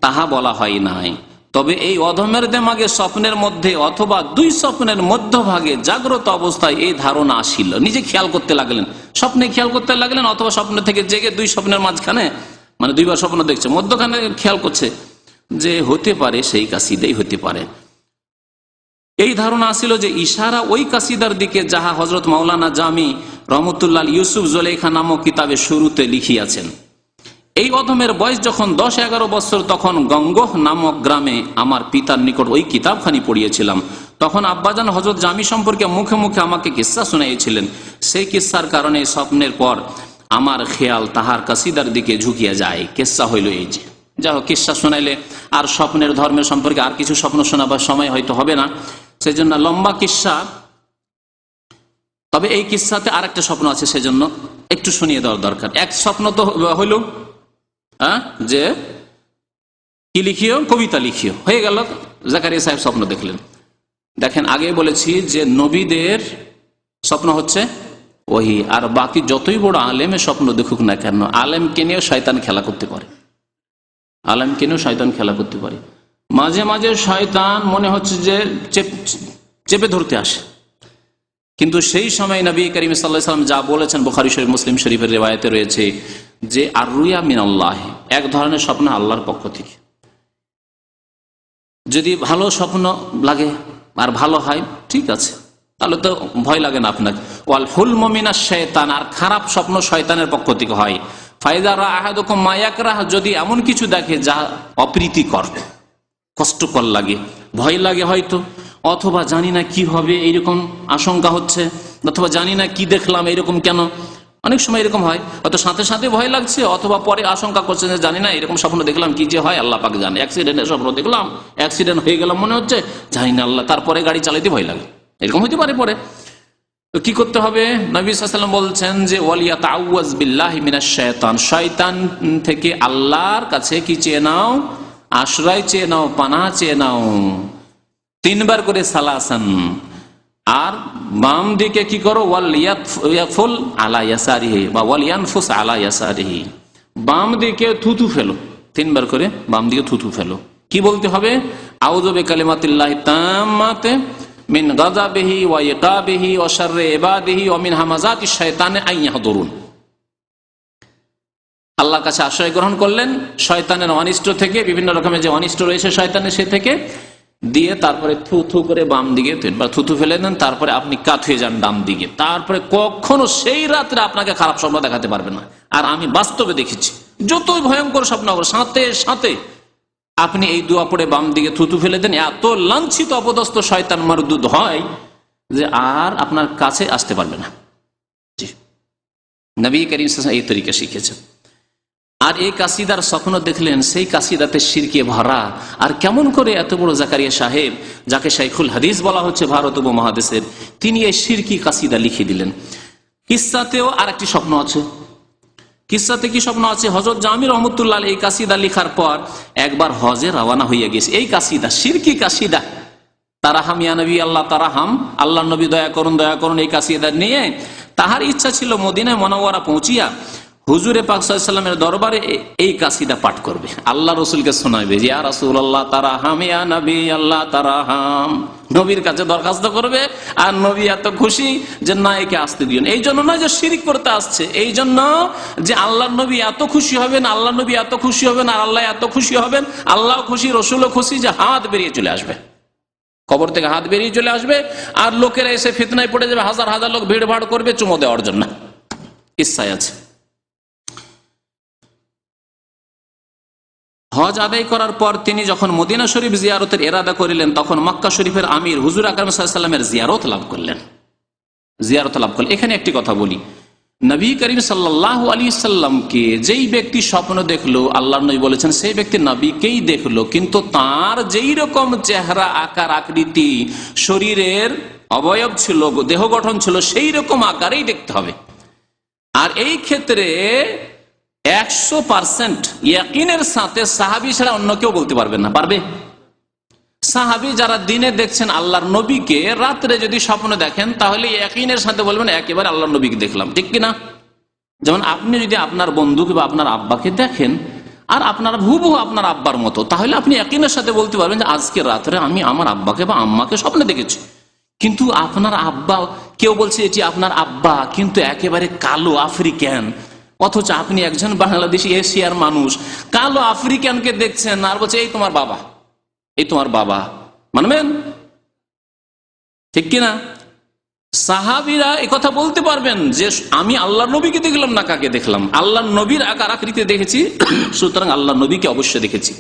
তাহা বলা হয় নাই। তবে এই অধমের দেমাগে স্বপ্নের মধ্যে অথবা দুই স্বপ্নের মধ্যভাগে জাগ্রত অবস্থায় এই ধারণা আসিল, নিজে খেয়াল করতে লাগলেন, স্বপ্নে খেয়াল করতে লাগলেন অথবা স্বপ্ন থেকে জেগে দুই স্বপ্নের মাঝখানে, মানে দুইবার স্বপ্ন দেখছে, মধ্যখানে খেয়াল করছে যে হতে পারে সেই কাসিদাই হতে পারে। এই ধারণা আসিল যে ইশারা ওই কাসিদার দিকে যাহা হযরত মাওলানা জামি রহমতুল্লাহ ইউসুফ জুলেখা নামক কিতাবে শুরুতে লিখিয়াছেন। এই অধমের বয়স যখন 10-11 বছর, তখন গঙ্গোহ নামক গ্রামে আমার পিতার নিকট ওই কিতাবখানি পড়িয়েছিলাম। তখন আব্বাজান হযরত জামি সম্পর্কে মুখে মুখে আমাকে কিস্সা শুনাইছিলেন। সেই কিস্সার কারণে স্বপ্নের পর আমার খেয়াল তাহার কাসিদার দিকে ঝুঁকিয়া যায়। কিস্সা হইল এই যে, যা হোক, কিস্সা শোনাইলে আর স্বপ্নের ধর্মের সম্পর্কে আর কিছু স্বপ্ন শোনাবার সময় হয়তো হবে না, সেই জন্য লম্বা কিস্সা। তবে এই কিস্সাতে আর একটা স্বপ্ন আছে, সেজন্য একটু শুনিয়ে দেওয়ার দরকার। এক স্বপ্ন তো হইল যে কি লিখিও, কবিতা লিখিও, হয়ে গেল। জাকারিয়া সাহেব স্বপ্ন দেখলেন। দেখেন, আগে বলেছি যে নবীদের স্বপ্ন হচ্ছে ওহী, আর বাকি যতই বড় আলেমের স্বপ্ন দেখুক না কেন, আলেমকে নিয়েও শয়তান খেলা করতে পারে, আলেমকে নিয়েও শয়তান খেলা করতে পারে। মাঝে মাঝে শয়তান মনে হচ্ছে যে চেপে ধরতে আসে, কিন্তু সেই সময় নবী করিম সাল্লাল্লাহু আলাইহি ওয়াসাল্লাম যা বলেছেন, বুখারী শরীফ, মুসলিম শরীফের রিওয়ায়াতে রয়েছে যে আর রুয়া মিনাল্লাহ, এক ধরনের স্বপ্ন আল্লাহর পক্ষ থেকে। যদি ভালো স্বপ্ন লাগে আর ভালো হয়, ঠিক আছে, তাহলে তো ভয় লাগে না আপনাকে। ওয়াল হুলমু মিনাশ শাইতান, আর খারাপ স্বপ্ন শয়তানের পক্ষ থেকে হয়। ফাইদা রা আহাদুকুম মা ইয়াকরাহ, যদি এমন কিছু দেখে যা অপ্রীতিকর, কষ্টকর লাগে, ভয় লাগে হয়তো, অথবা জানি না কি হবে এইরকম আশঙ্কা হচ্ছে, অথবা জানি না কি দেখলাম এইরকম কেন, অনেক সময় এরকম হয়, হয়তো সাথে সাথে ভয় লাগছে, অথবা পরে আশঙ্কা করছে যে জানি না এরকম স্বপ্ন দেখলাম, কি যে হয় আল্লাহ পাক জানে। অ্যাক্সিডেন্টের স্বপ্ন দেখলাম, অ্যাক্সিডেন্ট হয়ে গেলাম মনে হচ্ছে, জানি না আল্লাহ, তারপরে গাড়ি চালাইতে ভয় লাগে, এরকম হতে পারে পরে। তো কি করতে হবে? নবী সাল্লাল্লাহু আলাইহি ওয়াসাল্লাম বলছেন যে ওয়ালিয়াতাউযাজ বিল্লাহি মিনাশ শাইতান, শয়তান থেকে আল্লাহর কাছে কি চেয়ে নাও, আশ্রয় চেয়ে নাও, পানাহ চেয়ে নাও, 3 বার করে সালাসান। আর বাম দিকে কি করো, ওয়ালিয়াফুল আলা ইয়াসারিহি বা ওয়ালিয়ানফুস আলা ইয়াসারিহি, বাম দিকে থুথু ফেলো, 3 বার করে বাম দিকে থুথু ফেলো। কি বলতে হবে? আউযু বিকালিমাতিল্লাহি তাম্মাতি মিন গাযাবিহি ওয়া ইকাবিহি ওয়া শাররি ইবাদিহি ওয়া মিন হামাযাতিশ শাইতানি আন ইয়াহদুরুন। আল্লাহর কাছে আশ্রয় গ্রহণ করলেন শয়তানের অনিষ্ট থেকে, বিভিন্ন রকমের যে অনিষ্ট রয়েছে শয়তানের, সে থেকে দিয়ে তারপরে থু থু করে বাম দিকে 3 বার থুথু ফেলে দেন, তারপরে আপনি কাত হয়ে যান ডান দিকে। তারপরে কখনো সেই রাত্রে আপনাকে খারাপ স্বপ্ন দেখাতে পারবে না। আর আমি বাস্তবে দেখেছি, যতই ভয়ঙ্কর স্বপ্ন হবে, সাথে সাথে আপনি এই দোয়া পড়ে বাম দিকে থুথু ফেলে দেন, এত লাঞ্ছিত অপদস্থ শয়তান মারদুদ হয় যে আর আপনার কাছে আসতে পারবে না। জি, নবী করিম সাল্লাল্লাহু আলাইহি ওয়াসাল্লাম এই তরিকা শিখেছেন। আর এই কাসিদার স্বপ্ন দেখলেন, সেই কাসিদাতে শিরকে ভরা। আর কেমন করে এত বড় জাকারিয়া সাহেব, যাকে শাইখুল হাদিস বলা হচ্ছে ভারত উপমহাদেশের, তিনি এই শিরকি কাসিদা লিখে দিলেন। কিস্সাতেও আর একটি স্বপ্ন আছে। কিস্সাতে কি স্বপ্ন আছে? হযরত জামি রহমতুল্লাহ এই কাসিদা লিখার পর একবার হজে রওনা হইয়া গেছে। এই কাসিদা, শিরকি কাসিদা, তারাহাম ইয়া নবী আল্লাহ তারাহাম, আল্লাহ নবী দয়া করুন দয়া করুন, এই কাসিদা নিয়ে তাহার ইচ্ছা ছিল মদিনায় মুনাওয়ারা পৌঁছিয়া হুজুরে পাক সাল্লাল্লাহু আলাইহি ওয়াসাল্লামের দরবারে এই কাসিদা পাঠ করবে, আল্লাহ রসুলকে শোনাবে, ইয়া রাসূলুল্লাহ তারাহাম ইয়া নবী আল্লাহ তারাহাম, নবীর কাছে দরখাস্ত করবে। আর নবী এত খুশি যে না, একে আসতে দিও না। এই জন্য নয় যে শিরিক করতে আসছে, এই জন্য যে আল্লাহ নবী এত খুশি হবেন, আল্লাহ নবী এত খুশি হবেন, আর আল্লাহ এত খুশি হবেন, আল্লাহ খুশি, রসুলও খুশি, যে হাত বেরিয়ে চলে আসবে, কবর থেকে হাত বেরিয়ে চলে আসবে, আর লোকেরা এসে ফিতনায় পড়ে যাবে, হাজার হাজার লোক ভিড় ভাড় করবে চুমো দেওয়ার জন্য। কিস্সায় আছে। হজ আদায় করার পর তিনি যখন মদিনা শরীফ জিয়ারতের ইরাদা করিলেন, তখন মক্কা শরীফের আমির হুজুর আকরাম সাল্লাল্লাহু আলাইহি ওয়াসাল্লামের জিয়ারত লাভ করলেন। এখানে একটি কথা বলি, নবী করিম সাল্লাল্লাহু আলাইহি ওয়াসাল্লামকে যেই ব্যক্তি স্বপ্ন দেখলো, আল্লাহর নবী বলেছেন সেই ব্যক্তি নবীকেই দেখলো, কিন্তু তার যেই রকম চেহারা, আকার, আকৃতি, শরীরের অবয়ব ছিল, দেহ গঠন ছিল, সেই রকম আকারেই দেখতে হবে। আর এই ক্ষেত্রে 100% ইয়াকিনের সাথে সাহাবী ছাড়া অন্য কেউ বলতে পারবেন না। পারবে? সাহাবী যারা দিনে দেখছেন আল্লাহর নবীকে, রাত্রে যদি স্বপ্ন দেখেন তাহলে ইয়াকিনের সাথে বলবেন একেবারে আল্লাহর নবীকে দেখলাম, ঠিক কিনা? যেমন আপনি যদি আপনার বন্ধুকে বা আপনার আব্বাকে দেখেন, আর আপনার হুবহু আপনার আব্বার মতো, তাহলে আপনি ইয়াকিনের সাথে বলতে পারবেন যে আজকে রাত্রে আমি আমার আব্বাকে বা আম্মাকে স্বপ্নে দেখেছি। কিন্তু আপনার আব্বা, কেউ বলছে এটি আপনার আব্বা কিন্তু একেবারে কালো আফ্রিকান, অথচ আপনি একজন বাংলাদেশি এশিয়ার মানুষ কালো আফ্রিকানকে দেখছেন আর বলছে এই তোমার বাবা, এই তোমার বাবা, মানবেন? ঠিক কিনা? সাহাবীরা একথা বলতে পারবেন যে আমি আল্লাহর নবীকে দেখলাম না কাকে দেখলাম, আল্লাহর নবীর আকার আকৃতি দেখেছি, সুতরাং আল্লাহর নবীকে অবশ্যই দেখেছি।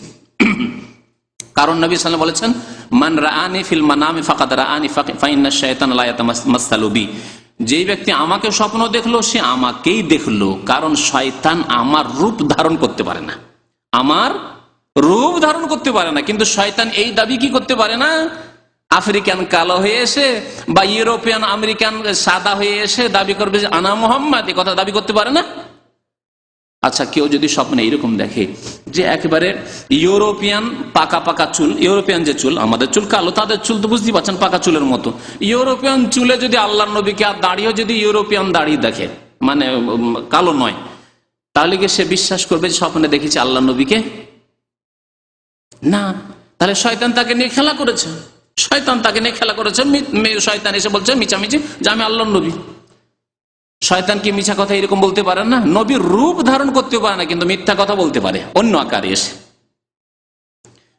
কারণ নবী সাল্লাল্লাহু আলাইহি ওয়াসাল্লাম বলেছেন, মান রাআনি ফিল মানামি ফাকাদ রাআনি ফাইন্না শাইতানা লা ইয়াতামাসসালু বি, যেই ব্যক্তি আমাকে স্বপ্ন দেখলো সে আমাকেই দেখলো, কারণ শয়তান আমার রূপ ধারণ করতে পারে না, আমার রূপ ধারণ করতে পারে না। কিন্তু শয়তান এই দাবি কি করতে পারে না, আফ্রিকান কালো হয়ে এসে বা ইউরোপিয়ান আমেরিকান সাদা হয়ে এসে দাবি করবে যে আনা মুহাম্মদ, এই কথা দাবি করতে পারে না। আচ্ছা, কেউ যদি স্বপ্নে এইরকম দেখে যে একেবারে ইউরোপিয়ান পাকা পাকা চুল, ইউরোপিয়ান যে চুল, আমাদের চুল কালো, তাদের চুল তো বুঝতেই পারছেন পাকা চুলের মতো, ইউরোপিয়ান চুলে যদি আল্লাহর নবীকে আর দাড়িও যদি ইউরোপিয়ান দাড়ি দেখে, মানে কালো নয়, তাহলে কি সে বিশ্বাস করবে যে স্বপ্নে দেখেছে আল্লাহর নবীকে? না। তাহলে শয়তান তাকে নিয়ে খেলা করেছে, শয়তান তাকে নিয়ে খেলা করেছে। শয়তান এসে বলছে মিছামিছি যে আমি আল্লাহর নবী। শয়তান কি মিথ্যা কথা এরকম বলতে পারে না? নবীর রূপ ধারণ করতে পারে না, কিন্তু মিথ্যা কথা বলতে পারে অন্য আকারে এসে।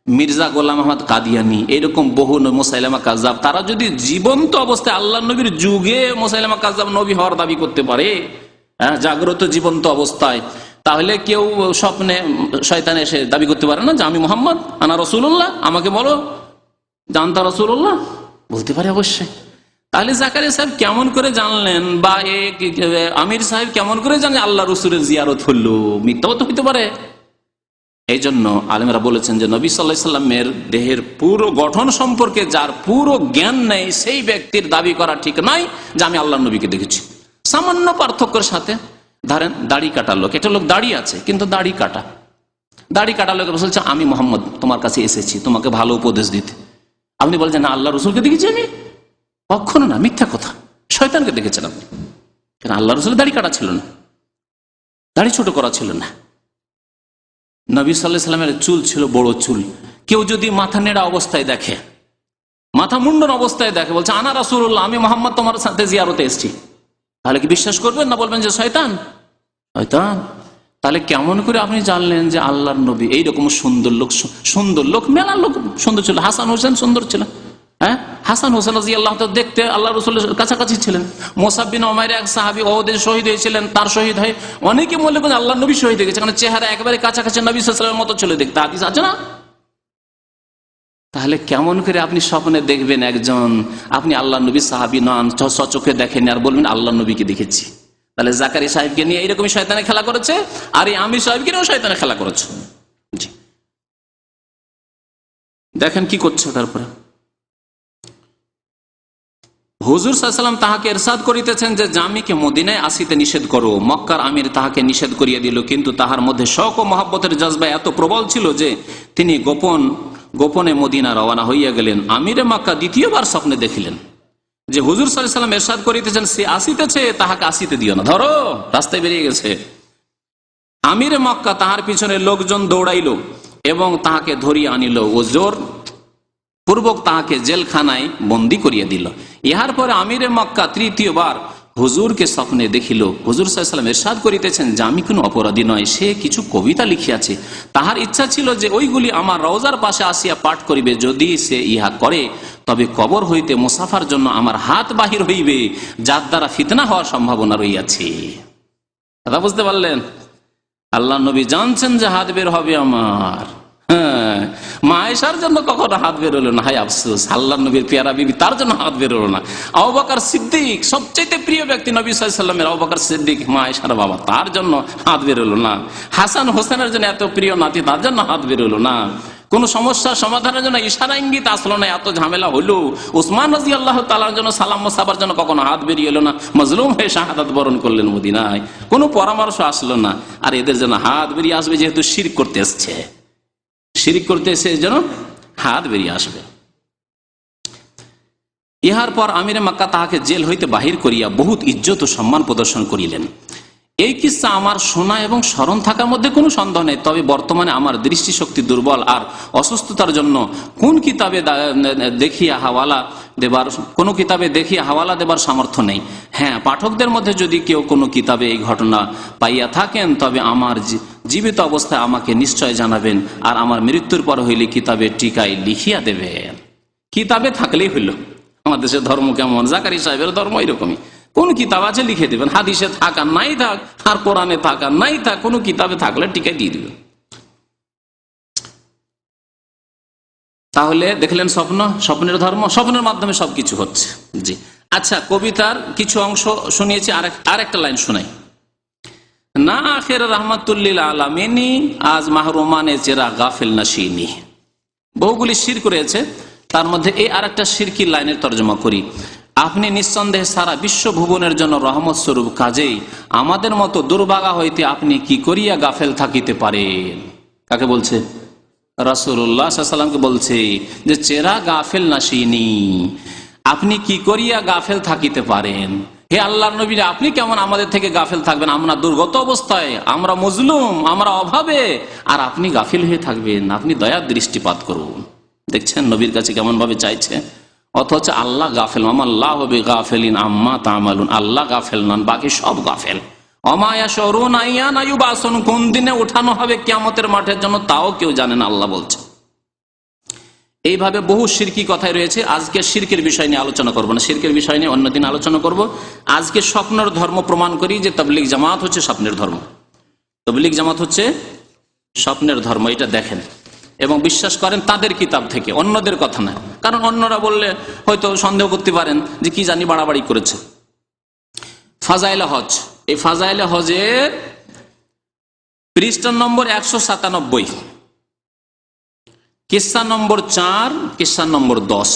মির্জা গোলাম আহমদ কাদিয়ানি, এরকম বহু মুসাইলামা কাযযাব, তারা যদি জীবন্ত অবস্থায় আল্লাহর নবীর যুগে মুসাইলামা কাযযাব নবী হওয়ার দাবি করতে পারে, জাগ্রত জীবন্ত অবস্থায়, তাহলে কেউ স্বপ্নে শয়তান এসে দাবি করতে পারে না যে আমি মুহাম্মদ, আনা রাসূলুল্লাহ, আমাকে বলো জানতা রাসূলুল্লাহ, বলতে পারে অবশ্যই। তাহলে জাকারিয়া সাহেব কেমন করে জানলেন, বা আমির সাহেব কেমন করে জানলেন আল্লাহ রসুলের জিয়ারত হলো? মিথ্যাও তো হইতে পারে। এই জন্য আলেমরা বলেছেন যে নবী সাল্লাল্লাহু আলাইহি সাল্লামের দেহের পুরো গঠন সম্পর্কে যার পুরো জ্ঞান নেই, সেই ব্যক্তির দাবি করা ঠিক নয় যে আমি আল্লাহ নবীকে দেখেছি। সামান্য পার্থক্যের সাথে, ধরেন দাড়ি কাটা লোক, এটা লোক দাড়ি আছে কিন্তু দাড়ি কাটা লোক বলছে আমি মুহাম্মদ তোমার কাছে এসেছি তোমাকে ভালো উপদেশ দিতে। আপনি বলছেন না আল্লাহ রসুলকে দেখেছি আমি? কখনো না, মিথ্যা কথা। শয়তানকে দেখেছেন আপনি, কেন আল্লাহ রসুলের দাড়ি কাটা ছিল না, দাড়ি ছোট করা ছিল না। নবী সাল্লাল্লাহু আলাইহি সাল্লামের চুল ছিল বড় চুল। কেউ যদি মাথা নেড়া অবস্থায় দেখে, মাথা মুন্ডন অবস্থায় দেখে, বলছে আনা রাসূলুল্লাহ, আমি মুহাম্মদ তোমার সাথে জিয়ারতে এসেছি, তাহলে কি বিশ্বাস করবেন না বলবেন যে শয়তান? শয়তান। তাহলে কেমন করে আপনি জানলেন যে আল্লাহর নবী? এইরকম সুন্দর লোক মেলা লোক সুন্দর ছিল। হাসান হোসেন সুন্দর ছিল, হ্যাঁ, হাসান হোসেন রাদিয়াল্লাহু তাআলা দেখতে আল্লাহ রাসূলের কাছাকাছি ছিলেন। মুসাব বিন উমাইর এক সাহাবী ওহদে শহীদ হয়েছিলেন, তার শহীদ হয়ে অনেকে মনে করেন আল্লাহর নবী শহীদ হয়ে গেছে, কারণ চেহারা একেবারে কাছাকাছি নবী সাল্লাল্লাহু আলাইহি ওয়াসাল্লামের মতো ছিল দেখতে, হাদিস আছে না? তাহলে কেমন করে আপনি স্বপ্নে দেখবেন একজন, আপনি আল্লাহ নবী সাহাবী নন, সচক্ষে দেখেন আর বলবেন আল্লাহ নবীকে দেখেছি? তাহলে জাকারিয়া সাহেবকে নিয়ে এইরকমই শয়তানে খেলা করেছে, আর এই আমির সাহেবকে নিয়েও শয়তানে খেলা করেছে। দেখেন কি করছে। তারপরে হুজুর সাল্লাল্লাহু আলাইহি ওয়াসাল্লাম তাহাকে ইরশাদ করিতেছেন যে জামিকে মদিনায় আসিতে নিষেধ করো। মক্কার আমির তাহাকে নিষেধ করিয়া দিল, কিন্তু তাহার মধ্যে শওক ও মহব্বতের জজবা এত প্রবল ছিল যে তিনি গোপনে মদিনা রওনা হইয়া গেলেন। আমিরে মক্কা দ্বিতীয়বার স্বপ্নে দেখিলেন যে হুজুর সাল্লাল্লাহু আলাইহি ওয়াসাল্লাম ইরশাদ করিতেছেন সে আসিতেছে, তাহাকে আসিতে দিও না, ধরো, রাস্তায় বেরিয়ে গেছে। আমিরে মক্কা তাহার পিছনে লোকজন দৌড়াইল এবং তাহাকে ধরিয়া আনিল ও জোর পূর্বক তাহাকে জেলখানায় বন্দী করিয়া দিল। ইহার পরে আমিরে মক্কা তৃতীয়বার হুজুরকে স্বপ্নে দেখিল। হুজুর সাল্লাল্লাহু আলাইহি ওয়াসাল্লাম ইরশাদ করিতেছেন যে আমি কোনো অপরাধী নয়, সে কিছু কবিতা লিখিয়াছে, তাহার ইচ্ছা ছিল যে ওইগুলি আমার রওজার পাশে আসিয়া পাঠ করিবে। যদি সে ইহা করে তবে কবর হইতে মুসাফার জন্য আমার হাত বাহির হইবে, যার দ্বারা ফিতনা হওয়ার সম্ভাবনা রইয়াছে। কথা বুঝতে পারলেন? আল্লাহ নবী জানছেন যে হাত বের হবে আমার। হ্যাঁ, মা আয়েশার জন্য কখনো হাত বের হলো না, হায় আফসোস, আল্লাহ নবীর পেয়ারা বিবি তার জন্য হাত বের হলো না। আবু বকর সিদ্দিক, সবচেয়ে প্রিয় ব্যক্তি নবী সাল্লাল্লাহু আলাইহি ওয়াসাল্লামের, আবু বকর সিদ্দিক মা আয়েশার বাবা, তার জন্য হাত বের হলো না। হাসান হোসেনের জন্য এত প্রিয় নাতি, তার জন্য হাত বের হলো না। কোন সমস্যার সমাধানের জন্য ইশারা ইঙ্গিত আসলো না, এত ঝামেলা হলো। উসমান রাদিয়াল্লাহু তাআলার জন্য সালাম মুসাফার জন্য কখনো হাত বেরিয়ে এলো না, মজলুম হয়ে শাহাদাত বরণ করলেন মদিনায়, কোনো পরামর্শ আসলো না। আর এদের জন্য হাত বেরিয়ে আসবে, যেহেতু শিরক করতে এসছে, শিরিক করতে এসে যেন হাত বেরিয়ে আসবে। ইহার পর আমিরে মক্কা তাহাকে জেল হইতে বাহির করিয়া বহুত ইজ্জত ও সম্মান প্রদর্শন করিলেন এই কিস্সা আমার শোনা এবং স্মরণ থাকার মধ্যে কোনো সন্দেহ নেই, তবে বর্তমানে আমার দৃষ্টিশক্তি দুর্বল আর অসুস্থতার জন্য কোন কিতাবে দেখিয়া হাওয়ালা দেবার সামর্থ্য নেই। হ্যাঁ, পাঠকদের মধ্যে যদি কেউ কোনো কিতাবে এই ঘটনা পাইয়া থাকেন তবে আমার জীবিত অবস্থায় আমাকে নিশ্চয় জানাবেন, আর আমার মৃত্যুর পর হইলে কিতাবে টিকায় লিখিয়া দেবেন। কিতাবে থাকলেই হইল। আমার দেশের ধর্ম কেমন, জাকারি সাহেবের ধর্ম এরকমই, কোন কিতাব আছে লিখে দেবেন, হাদিসে থাক আর নাই থাক, আর কোরআনে থাক আর নাই থাক, কোন কিতাবে থাকলে টিকায় দিয়ে দিবেন। তাহলে দেখলেন স্বপ্নের ধর্ম, স্বপ্নের মাধ্যমে সবকিছু হচ্ছে। জি আচ্ছা, কবিতার কিছু অংশ শুনিয়েছি, আর একটা লাইন শোনাই। না আখের রহমাতুল্লিল আলামিনী আজ মাহরুমানে চেরা গাফিল নাশিনী। বহুগুলি শিরক রয়েছে, তার মধ্যে এই আর একটা শিরকি লাইনের তর্জমা করি। আপনি নিঃসন্দেহে সারা বিশ্ব ভুবনের জন্য রহমত স্বরূপ, কাজেই আমাদের মতো দুর্ভাগা হইতে আপনি কি করিয়া গাফেল থাকিতে পারেন। কাকে বলছে? রাসূলুল্লাহ সাল্লাল্লাহু আলাইহি ওয়াসাল্লামকে বলছে যে চেরা গাফেল নাশিনী, আপনি কি করিয়া গাফেল থাকিতে পারেন। হে আল্লাহর নবী, আপনি কেমন আমাদের থেকে গাফেল থাকবেন? আমরা দুর্গত অবস্থায়, আমরা মজলুম, আমরা অভাবে, আর আপনি গাফিল হয়ে থাকবেন। আপনি দয়ার দৃষ্টিপাত করুন। দেখছেন নবীর কাছে কেমন ভাবে চাইছে, অথচ আল্লাহ গাফেল। আল্লাহ বিগাফিলিন আম্মা তা'মালুন, আল্লাহ গাফেল নন, বাকি সব গাফেল। ওমা ইয়াশউরুনা আইয়ানা ইউবাসুন, কোন দিনে উঠানো হবে কিয়ামতের মাঠের জন্য তাও কেউ জানে না, আল্লাহ বলছে। এইভাবে বহু শিরকি কথাই রয়েছে। আজকে শিরকের বিষয় নিয়ে আলোচনা করব না, শিরকের বিষয় নিয়ে অন্যদিন আলোচনা করব। আজকে স্বপ্নের ধর্ম প্রমাণ করি যে তাবলীগ জামাত হচ্ছে স্বপ্নের ধর্ম। তাবলীগ জামাত হচ্ছে স্বপ্নের ধর্ম, এটা দেখেন এবং বিশ্বাস করেন তাদের কিতাব থেকে, অন্যদের কথা না। কারণ অন্যরা বললে হয়তো সন্দেহ করতে পারেন যে কি জানি বাড়াবাড়ি করেছে। ফাজাইলে হজ, এই ফাজাইলে হজের পৃষ্ঠা নম্বর 197, কিস্সা নম্বর 4, কিস্সা নম্বর 10।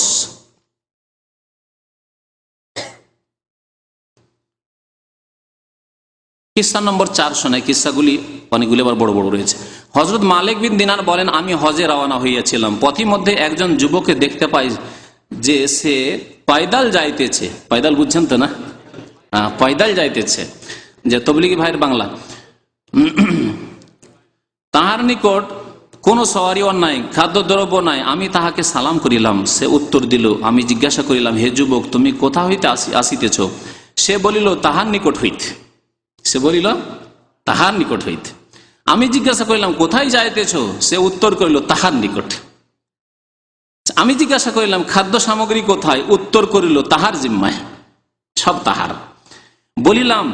কিস্সা নম্বর 4 শোনায়। কিস্সাগুলি অনেকগুলি আবার বড় বড় রয়েছে। হযরত মালিক বিন দিনার বলেন, আমি হজে রওনা হইয়াছিলাম, পথিমধ্যে একজন যুবককে দেখতে পাই যে সে পয়দাল যাইতেছে। পয়দাল বুঝছেন তো না? পয়দাল যাইতেছে, যে তবলিগি ভাইয়ের বাংলা। তাহার নিকট কোন সওয়ারিও নাই, খাদ্যদ্রব্য নাই। আমি তাহাকে সালাম করিলাম, সে উত্তর দিল। আমি জিজ্ঞাসা করিলাম, হে যুবক, তুমি কোথা হইতে আসিতেছ? সে বলিল, তাহার নিকট হইতে। সে বলিল, তাহার নিকট হইতে। আমি জিজ্ঞাসা করিলাম, কোথায় যাইতেছ? সে উত্তর করিল, তাহার নিকট। আমি জিজ্ঞাসা করিলাম, খাদ্য সামগ্রী কোথায়? উত্তর করিল, তাহার জিম্মায়, সব তাহার। বলিলাম,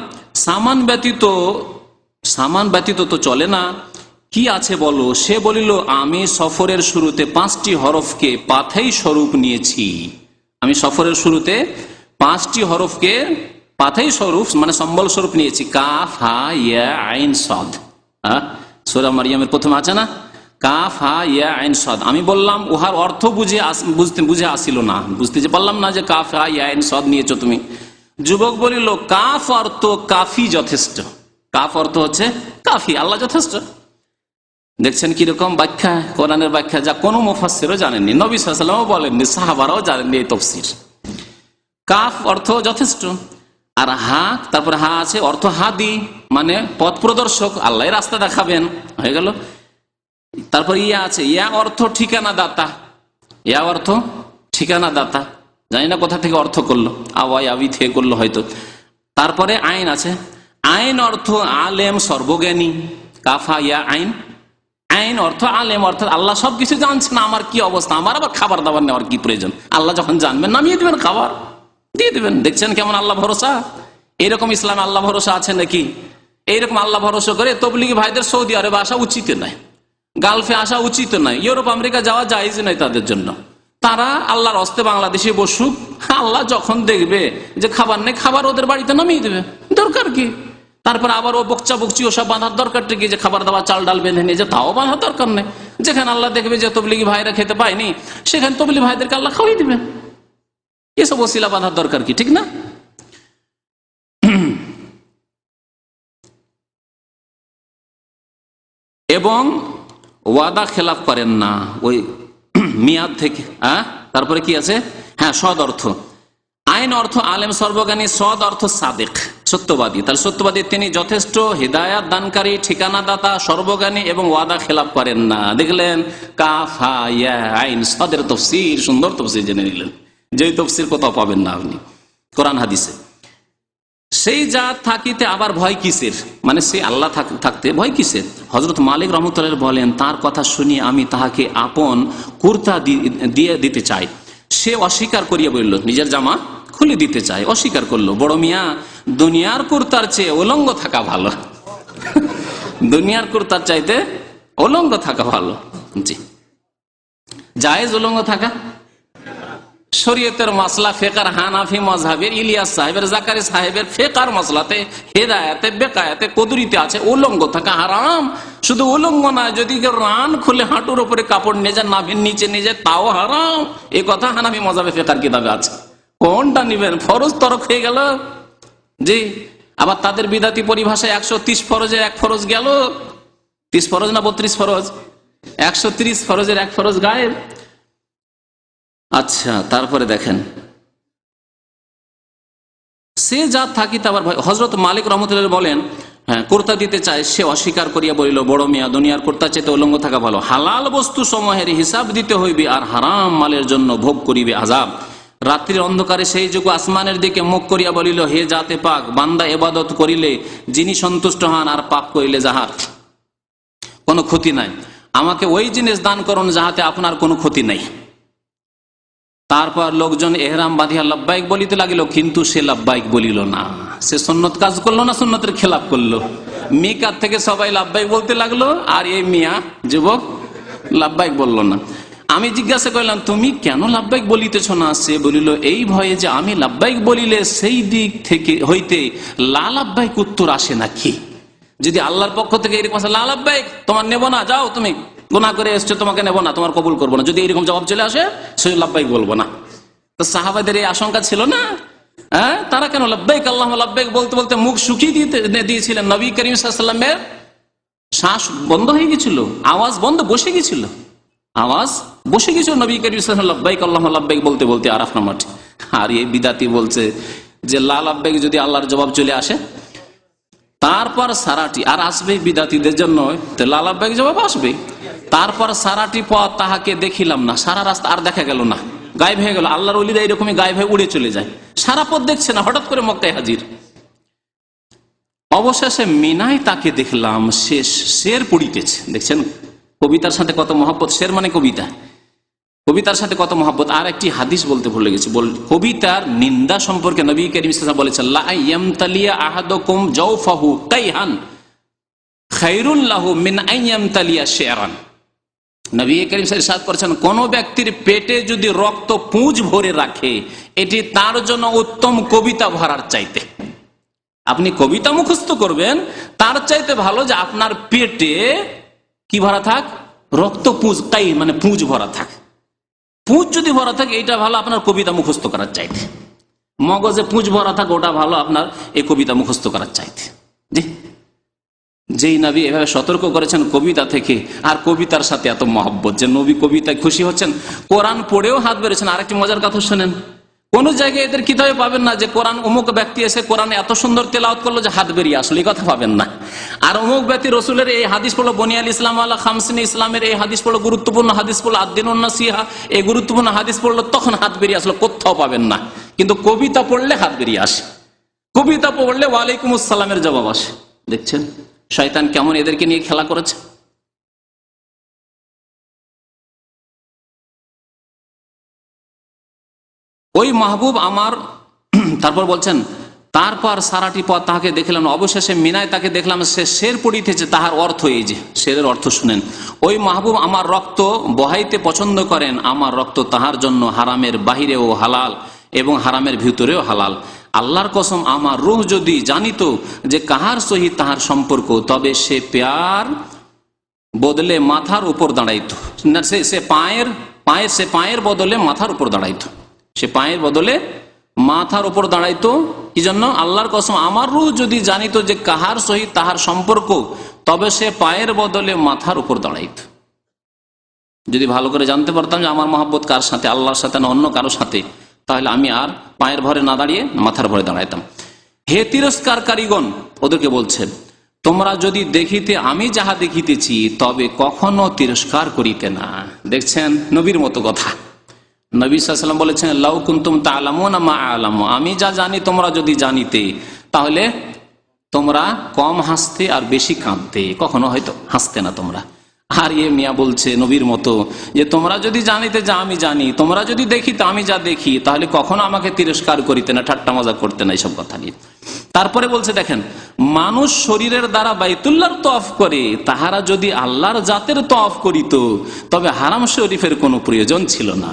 সামান ব্যতীত তো চলে না, কি আছে বলো? সে বলিল, আমি সফরের শুরুতে 5টি হরফকে পাথেয় স্বরূপ নিয়েছি। আমি সফরের শুরুতে 5টি হরফকে পাথেয় স্বরূপ মানে সম্বল স্বরূপ নিয়েছি। কাফ, হা, ইয়া, আইন, সাদ। সূরা মারইয়ামের প্রথমে আছে না, কাফ, হা, ইয়া, আইন, সাদ। আমি বললাম, উহার অর্থ বুঝে আসিল না, বুঝতে যে পারলাম না যে কাফ, হা, ইয়া, আইন, সাদ নিয়েছো তুমি। যুবক বলিল, কাফ অর্থ কাফি, যথেষ্ট। কাফ অর্থ হচ্ছে কাফি, আল্লাহ যথেষ্ট। দেখছেন কিরকম ব্যাখ্যা, কোরআনের ব্যাখ্যা, যা কোনো মুফাসসিরও জানেননি, নবী সাল্লাল্লাহু আলাইহি ওয়াসাল্লামও বলেননি, সাহাবারাও জানেননি এই তাফসীর। কাফ অর্থ যথেষ্ট, আর হা, তারপর হা আছে অর্থ হাদি, মানে পথ প্রদর্শক, আল্লাহ রাস্তা দেখাবেন, হয়ে গেল। তারপর ইয়া আছে, ইয়া অর্থ ঠিকানা দাতা, ইয়া অর্থ ঠিকানা দাতা, জানি না কোথা থেকে অর্থ করলো, আওয়াই আবি থেকে করলো হয়তো। তারপরে আইন আছে, আইন অর্থ আলেম, সর্বজ্ঞানী। কাফা, ইয়া, আইন। আইন অর্থ আলেম, অর্থাৎ আল্লাহ সবকিছু জানছেন, আমার কি অবস্থা, আমার আবার খাবার দাবার নেওয়ার কি প্রয়োজন, আল্লাহ যখন জানবেন নামিয়ে দিবেন, খাবার দিয়ে দিবেন। দেখছেন কেমন আল্লাহ ভরসা। এইরকম ইসলামে আল্লাহ ভরসা আছে নাকি? এইরকম আল্লাহ ভরসা করে তবলিগি ভাইদের সৌদি আরবে আসা উচিত নয়, গালফে আসা উচিত নয়, ইউরোপ আমেরিকা যাওয়া জায়েজ নয় তাদের জন্য। তারা আল্লাহর হস্তে বাংলাদেশে বসুক, আল্লাহ যখন দেখবে যে খাবার নেই, খাবার ওদের বাড়িতে নামিয়ে দেবে, দরকার কি? তারপর আবার ও বকচা বকচি ওসব বাঁধার দরকারটা কি, যে খাবার দাবার চাল ডাল বেঁধে নিয়ে যে তাও বাঁধার দরকার নেই। যেখানে আল্লাহ দেখবে যে তবলিগি ভাইরা খেতে পায়নি, সেখানে তবলিগি ভাইদেরকে আল্লাহ খাওয়াই দিবে। এসব ওসিলা বাঁধার দরকার কি, ঠিক না? এবং ওয়াদা খেলাফ করেন না ওই মিয়াদ থেকে। তারপরে কি আছে? হ্যাঁ, সদ অর্থ। আইন অর্থ আলেম, সর্বজ্ঞানী। সদ অর্থ সাদেক, সত্যবাদী। তাহলে সত্যবাদী তিনি যথেষ্ট হিদায়াত দানকারী, ঠিকানা দাতা, সর্বজ্ঞানী এবং ওয়াদা খেলাপ করেন না। দেখলেন কাফ হা ইয়া আইন সাদের তফসির, সুন্দর তফসির জেনে নিলেন, যেই তফসির কোথাও পাবেন না আপনি কোরআন হাদিসে। সেই জাত থাকিতে আবার ভয় কিসের, মানে সে আল্লাহ থাকতে ভয় কিসের? হযরত মালিক রাহমাতুল্লাহ বলেন, তার কথা শুনিয়ে আমি তাহাকে আপন কুর্তা দিয়ে দিতে চাই। সে অস্বীকার করিয়া বলল, নিজের জামা খুলে দিতে চায়, অস্বীকার করলো। বড় মিয়া, দুনিয়ার কুর্তার চেয়ে উলঙ্গ থাকা ভালো। দুনিয়ার কুর্তার চাইতে উলঙ্গ থাকা ভালো। জি, জায়েজ উলঙ্গ থাকা? শরীয়তের মাসলা ফিকহ হানাফি মাযহাবের ইলিয়াস সাহেবের, জাকারি সাহেবের ফিকহর মাসলাতে হেদায়েতে বেকায়েতে কুদরতে আছে উলঙ্গ থাকা হারাম। শুধু উলঙ্গ না, যদি কেউ রান খুলে হাঁটুর উপরে কাপড় নিয়ে যায়, নাভির নিচে নিয়ে যায়, তাও হারাম। এই কথা হানাফি মাযহাবে ফিকহর কিতাবে আছে। কোনটা নিবেন? ফরজ তরক হয়ে গেল। জি, আবার তাদের বিদাতি পরিভাষায় 130 ফরজের এক ফরজ গেল। 30 ফরজ না 32 ফরজ? 130 ফরজের এক ফরজ গায়েব। আচ্ছা, তারপরে দেখেন, সে জাত থাকিতে আবার ভয়। হযরত মালিক রাহমাতুল্লাহ বলেন, হ্যাঁ, কুর্তা দিতে চায়, সে অস্বীকার করিয়া বলিল, বড় মিয়া, দুনিয়ার কুর্তা চেয়ে উলঙ্গ থাকা ভালো। হালাল বস্তু সমূহের হিসাব দিতে হইবে, আর হারাম মালের জন্য ভোগ করিবে আযাব। রাত্রির অন্ধকারে সেই যুগ আসমানের দিকে মুখ করিয়া বলিল, হে জাতে পাক, বান্দা ইবাদত করিলে যিনি সন্তুষ্ট হন, আর পাপ করিলে যাহার কোনো ক্ষতি নাই, আমাকে ওই জিনিস দান করুন যাহাতে আপনার কোনো ক্ষতি নাই। তারপর লোকজন এহরাম বাঁধিয়া লাব্বাইক বলিতে লাগিল, কিন্তু সে লাব্বাইক বলিল না। সে সুন্নত কাজ করলো না, সুন্নতের খেলাপ করলো। মিকাত থেকে সবাই লাব্বাইক বলতে লাগলো, আর এই মিয়া যুবক লাব্বাইক বলল না। আমি জিজ্ঞাসা করলাম, তুমি কেন লাব্বাইক বলিতেছ না? সে বলিল, এই ভয়ে যে আমি লাব্বাইক বলিলে সেই দিক থেকে হইতে লা লাব্বাইক উত্তর আসে নাকি। যদি আল্লাহর পক্ষ থেকে এরকম আসে, লা লাব্বাইক তোমার নেব না, যাও, তুমি গুনাহ করে এসছো, তোমাকে নেব না, তোমার কবুল করবো না, যদি এরকম জবাব চলে আসে, সে লাব্বাইক বলবো না। তো সাহাবাদের এই আশঙ্কা ছিল না? হ্যাঁ, তারা কেন লাব্বাইক আল্লাহুম্মা লাব্বাইক বলতে বলতে মুখ শুকিয়ে দিয়েছিলেন। নবী করিম সাল্লাল্লাহু আলাইহি ওয়াসাল্লামের শ্বাস বন্ধ হয়ে গেছিল, আওয়াজ বন্ধ, বসে গেছিল, আওয়াজ বসে গেছিল নবী করিম সাল্লাল্লাহু আলাইহি ওয়াসাল্লাম লাব্বাইক আল্লাহুম্মা লাব্বাইক বলতে বলতে আরাফা মাঠে। আর এই বিদাতি বলছে যে লা লাব্বাইক যদি আল্লাহর জবাব চলে আসে, তারপর সারাটি আর আসবে বিদাতিদের জন্য, লা লাব্বাইক জবাব আসবে। তারপর সারাটি পথ তাহাকে দেখিলাম না, সারা রাস্তা আর দেখা গেল না, গায়েব হয়ে গেল। আল্লাহর ওলিরা এরকমই গায়েব হয়ে উড়ে চলে যায়, সারা পথ দেখছে না, হঠাৎ করে মক্কায় হাজির। অবশেষে মিনায় তাকে দেখলাম, শের পড়িতেছে। দেখছেন কবিতার সাথে কত মহব্বত। শের মানে কবিতা, কবিতার সাথে কত মহব্বত। আর একটি হাদিস বলতে ভুলে গেছি, কবিতার নিন্দা সম্পর্কে নবী করিম সাল্লাল্লাহু আলাইহি ওয়াসাল্লাম বলেছেন, লা ইয়ামতালিয়া আহাদুকুম জাওফাহু কাইহান খায়রুল লাহু মিন আইয়ামতালিয়া শি'রান। নবী করিম সাল্লাল্লাহু আলাইহি ওয়াসাল্লাম ইরশাদ করেছেন, কোন ব্যক্তির পেটে যদি রক্ত পুঁজ ভরে রাখে, এটি তার জন্য উত্তম কবিতা ভরার চাইতে। আপনি কবিতা মুখস্থ করবেন, তার চাইতে ভালো যে আপনার পেটে কি ভরা থাক? রক্ত পুঁজ, কাই মানে পুঁজ ভরা থাক। পুঁজ যদি ভরা থাকে, এটা ভালো আপনার কবিতা মুখস্থ করার চাইতে। মগজে পুঁজ ভরা থাকে, ওটা ভালো আপনার এই কবিতা মুখস্থ করার চাইতে। যেই নবী এভাবে সতর্ক করেছেন কবিতা থেকে, আর কবিতার সাথে এত মহব্বত যে নবী কবিতায় খুশি হচ্ছেন, কোরআন পড়েও হাত বেড়েছেন। আরেকটি মজার কথা শোনেন, কোন জায়গায় এদের কিতাবে পাবেন না যে কোরআন অমুক ব্যক্তি এসে কোরআনে এত সুন্দর তেলাওয়াত করলো যে হাত বেরিয়ে আসলো, এই কথা পাবেন না। আর অমুক ব্যক্তি রসুলের এই হাদিস পড়লো, বনিয়াল ইসলাম আলা খামসিন, ইসলামের এই হাদিস পড়লো, গুরুত্বপূর্ণ হাদিস পড়লো, আদ-দীনুন নাসিহা, এই গুরুত্বপূর্ণ হাদিস পড়লো, তখন হাত বেরিয়ে আসলো, কোথাও পাবেন না। কিন্তু কবিতা পড়লে হাত বেরিয়ে আসে, কবিতা পড়লে ওয়ালাইকুম আসসালামের জবাব আসে। দেখছেন শয়তান কেমন এদেরকে নিয়ে খেলা করেছে। ওই মাহবুব আমার, তারপর বলছেন, তারপর সারাটি পথ তাহাকে দেখলাম, অবশেষে মিনায় তাকে দেখলাম, সে শের পড়িতেছে। তাহার অর্থ এই যে, শেরের অর্থ শুনেন, ওই মাহবুব আমার রক্ত বহাইতে পছন্দ করেন, আমার রক্ত তাহার জন্য হারামের বাহিরেও হালাল এবং হারামের ভিতরেও হালাল। আল্লাহর কসম, আমার রূহ যদি জানিত যে কাহার সহিত তাহার সম্পর্ক, তবে সে প্যার বদলে মাথার উপর দাঁড়াইতো। সে পায়ের বদলে মাথার উপর দাঁড়াইতো, সে পায়ের বদলে মাথার উপর দাঁড়াইতো। কি জন্য? আল্লাহর কসম, আমার রূহ যদি জানিত যে কাহার সহিত তাহার সম্পর্ক, তবে সে পায়ের বদলে মাথার উপর দাঁড়াইতো। যদি ভালো করে জানতে পারতাম যে আমার মহব্বত কার সাথে, আল্লাহর সাথে না অন্য কারো সাথে, তাহলে আমি আর পায়ের ভরে না দাঁড়িয়ে মাথার ভরে দাঁড়াইতাম। হে তিরস্কারকারীগণ, ওদেরকে বলছেন, তোমরা যদি দেখিতে আমি যাহা দেখিতেছি তবে কখনো তিরস্কার করিতে না। দেখছেন নবীর মতো কথা। নবী সাল্লাল্লাহু আলাইহি ওয়াসাল্লাম বলেছেন, লাউ কুনতুম তা'লামুনা মা আ'লামু, আমি যা জানি তোমরা যদি জানিতে তাহলে তোমরা কম হাসতে আর বেশি কাঁদতে, কখনো হয়তো হাসতে না তোমরা। আর মিয়া বলছে নবীর মতো যে তোমরা যদি জানিতে যা আমি জানি, তোমরা যদি দেখিতে আমি যা দেখি, তাহলে কখনো আমাকে তিরস্কার করিতে না, ঠাট্টা মজা করতে না, এইসব কথা নিয়ে। তারপরে বলছে দেখেন, মানুষ শরীরের দ্বারা বাইতুল্লাহর তওয়াফ করে, তাহারা যদি আল্লাহর জাতের তওয়াফ করিত তবে হারাম শরীফের কোনো প্রয়োজন ছিল না।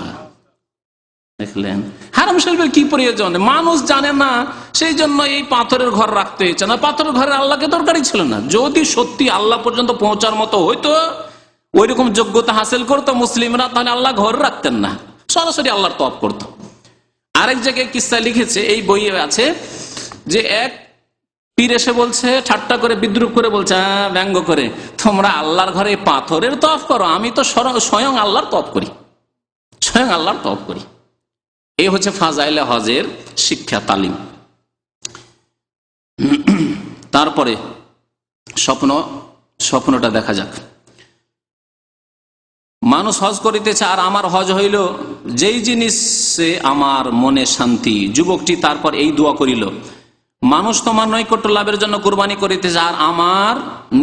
দেখলেন হারাম শরীফের কি প্রয়োজন? মানুষ জানে না, সেই জন্য এই পাথরের ঘর রাখতে হয়েছে না। পাথরের ঘরে আল্লাহকে দরকারই ছিল না। যদি সত্যি আল্লাহ পর্যন্ত পৌঁছার মতো হইতো, ওই রকম যোগ্যতা হাসিল করতো মুসলিমরা, তাহলে আল্লাহ ঘর রাখতেন না, সরাসরি আল্লাহর তওয়াফ করতো। আরেক জায়গায় কিস্সা লিখেছে, এই বইয়ে আছে, যে এক পীর এসে বলছে, ঠাট্টা করে বিদ্রুপ করে বলছে, ব্যঙ্গ করে, তোমরা আল্লাহর ঘরে পাথরের তওয়াফ করো, আমি তো স্বয়ং আল্লাহর তওয়াফ করি, স্বয়ং আল্লাহর তওয়াফ করি। এই হচ্ছে ফাজাইলে হজের শিক্ষা তালিম। তারপরে স্বপ্নটা দেখা যাক। মানুষ হজ করিতেছে, আর আমার হজ হইল যেই জিনিসে আমার মনে শান্তি। যুবকটি তারপর এই দোয়া করিল, মানুষ তোমার নৈকট্য লাভের জন্য কুরবানি করিতেছে, আর আমার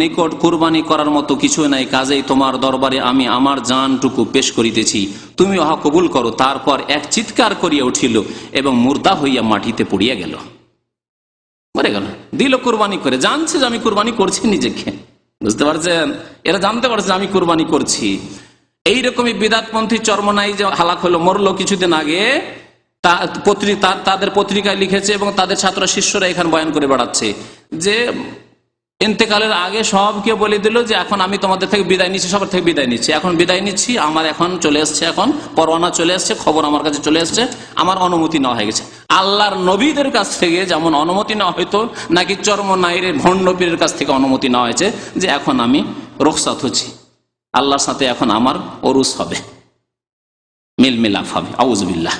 নিকট কুরবানি করার মতো কিছু নাই, কাজেই তোমার দরবারে আমি আমার জানটুকু পেশ করিতেছি, তুমি উহা কবুল করো। তারপর এক চিৎকার করিয়া উঠিল এবং মুর্দা হইয়া মাটিতে পড়িয়া গেল, মরে গেল। দিল কুরবানি করে, জানছে যে আমি কুরবানি করছি নিজেকে, বুঝতে পারছেন? এরা জানতে পারছে আমি কুরবানি করছি। এইরকমই বিদাতপন্থী চরমনাই যে হালাক হলো, মরলো কিছুদিন আগে, তাদের পত্রিকায় লিখেছে এবং তাদের ছাত্র শিষ্যরা এখানে বয়ান করে বেড়াচ্ছে যে ইন্তেকালের আগে সবকে বলে দিল যে এখন আমি তোমাদের থেকে বিদায় নিচ্ছি, সবার থেকে বিদায় নিচ্ছি, এখন বিদায় নিচ্ছি, আমার এখন চলে এসছে, এখন পরোয়ানা চলে এসছে, খবর আমার কাছে চলে এসছে, আমার অনুমতি নেওয়া হয়ে গেছে। আল্লাহর নবীদের কাছ থেকে যেমন অনুমতি নেওয়া হয়তো, নাকি চরমনাইয়ের ভণ্ড পীরের কাছ থেকে অনুমতি নেওয়া হয়েছে যে এখন আমি রুখসাত হচ্ছি, আল্লাহর সাথে এখন আমার ওরুস হবে, মিল মিলাপ হবে। আউযুবিল্লাহ।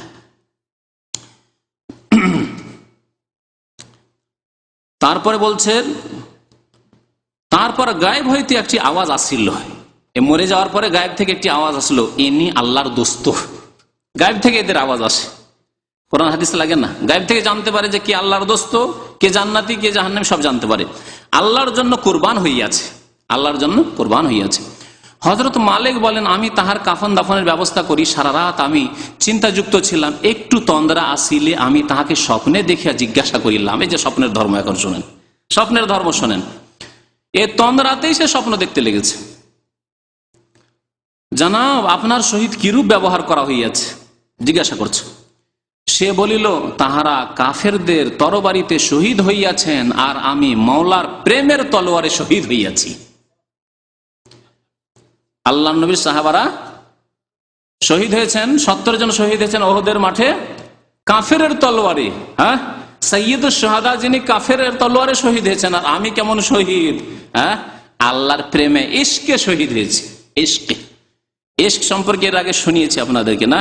তারপরে বলছেন, তারপর গায়েব হইতে একটি আওয়াজ আসছিল, মরে যাওয়ার পরে গায়েব থেকে একটি আওয়াজ আসলো, ইনি আল্লাহর দোস্ত। গায়েব থেকে এদের আওয়াজ আসে, কোরআন হাদিস লাগে না? গায়েব থেকে জানতে পারে যে কে আল্লাহর দোস্ত, কে জান্নাতি, কে জাহান্নামী, সব জানতে পারে। আল্লাহর জন্য কুরবান হইয়াছে, আল্লাহর জন্য কুরবান হইয়াছে। হযরত মালিক বলেন, আমি তাহার কাফন দাফনের ব্যবস্থা করি, সারা রাত আমি চিন্তাযুক্ত ছিলাম, একটু তন্দ্রা আসিলে আমি তাহাকে স্বপ্নে দেখিয়া জিজ্ঞাসা করিলাম। এই যে স্বপ্নের ধর্ম, এখন শোনেন, স্বপ্নের ধর্ম শোনেন। এ তন্দ্রাতেই সে স্বপ্ন দেখতে লেগেছে, জানাব আপনার সহিত কিরূপ ব্যবহার করা হইয়াছে, জিজ্ঞাসা করছে। সে বলিল, তাহারা কাফেরদের তরবারিতে শহীদ হইয়াছেন, আর আমি মাওলার প্রেমের তলোয়ারে শহীদ হইয়াছি। আল্লাহ নবীর সাহাবারা শহীদ হয়েছেন, 70 জন শহীদ হয়েছেন ওহদের মাঠে কাফেরের তলোয়ারে। হ্যাঁ, সাইয়্যিদুশ শুহাদা যিনি কাফেরের তলোয়ারে শহীদ হয়েছেন, আর আমি কেমন শহীদ? হ্যাঁ, আল্লাহর প্রেমে, ইশকে শহীদ হয়েছে। ইশকে, ইশক সম্পর্কে এর আগে শুনিয়েছি আপনাদেরকে না?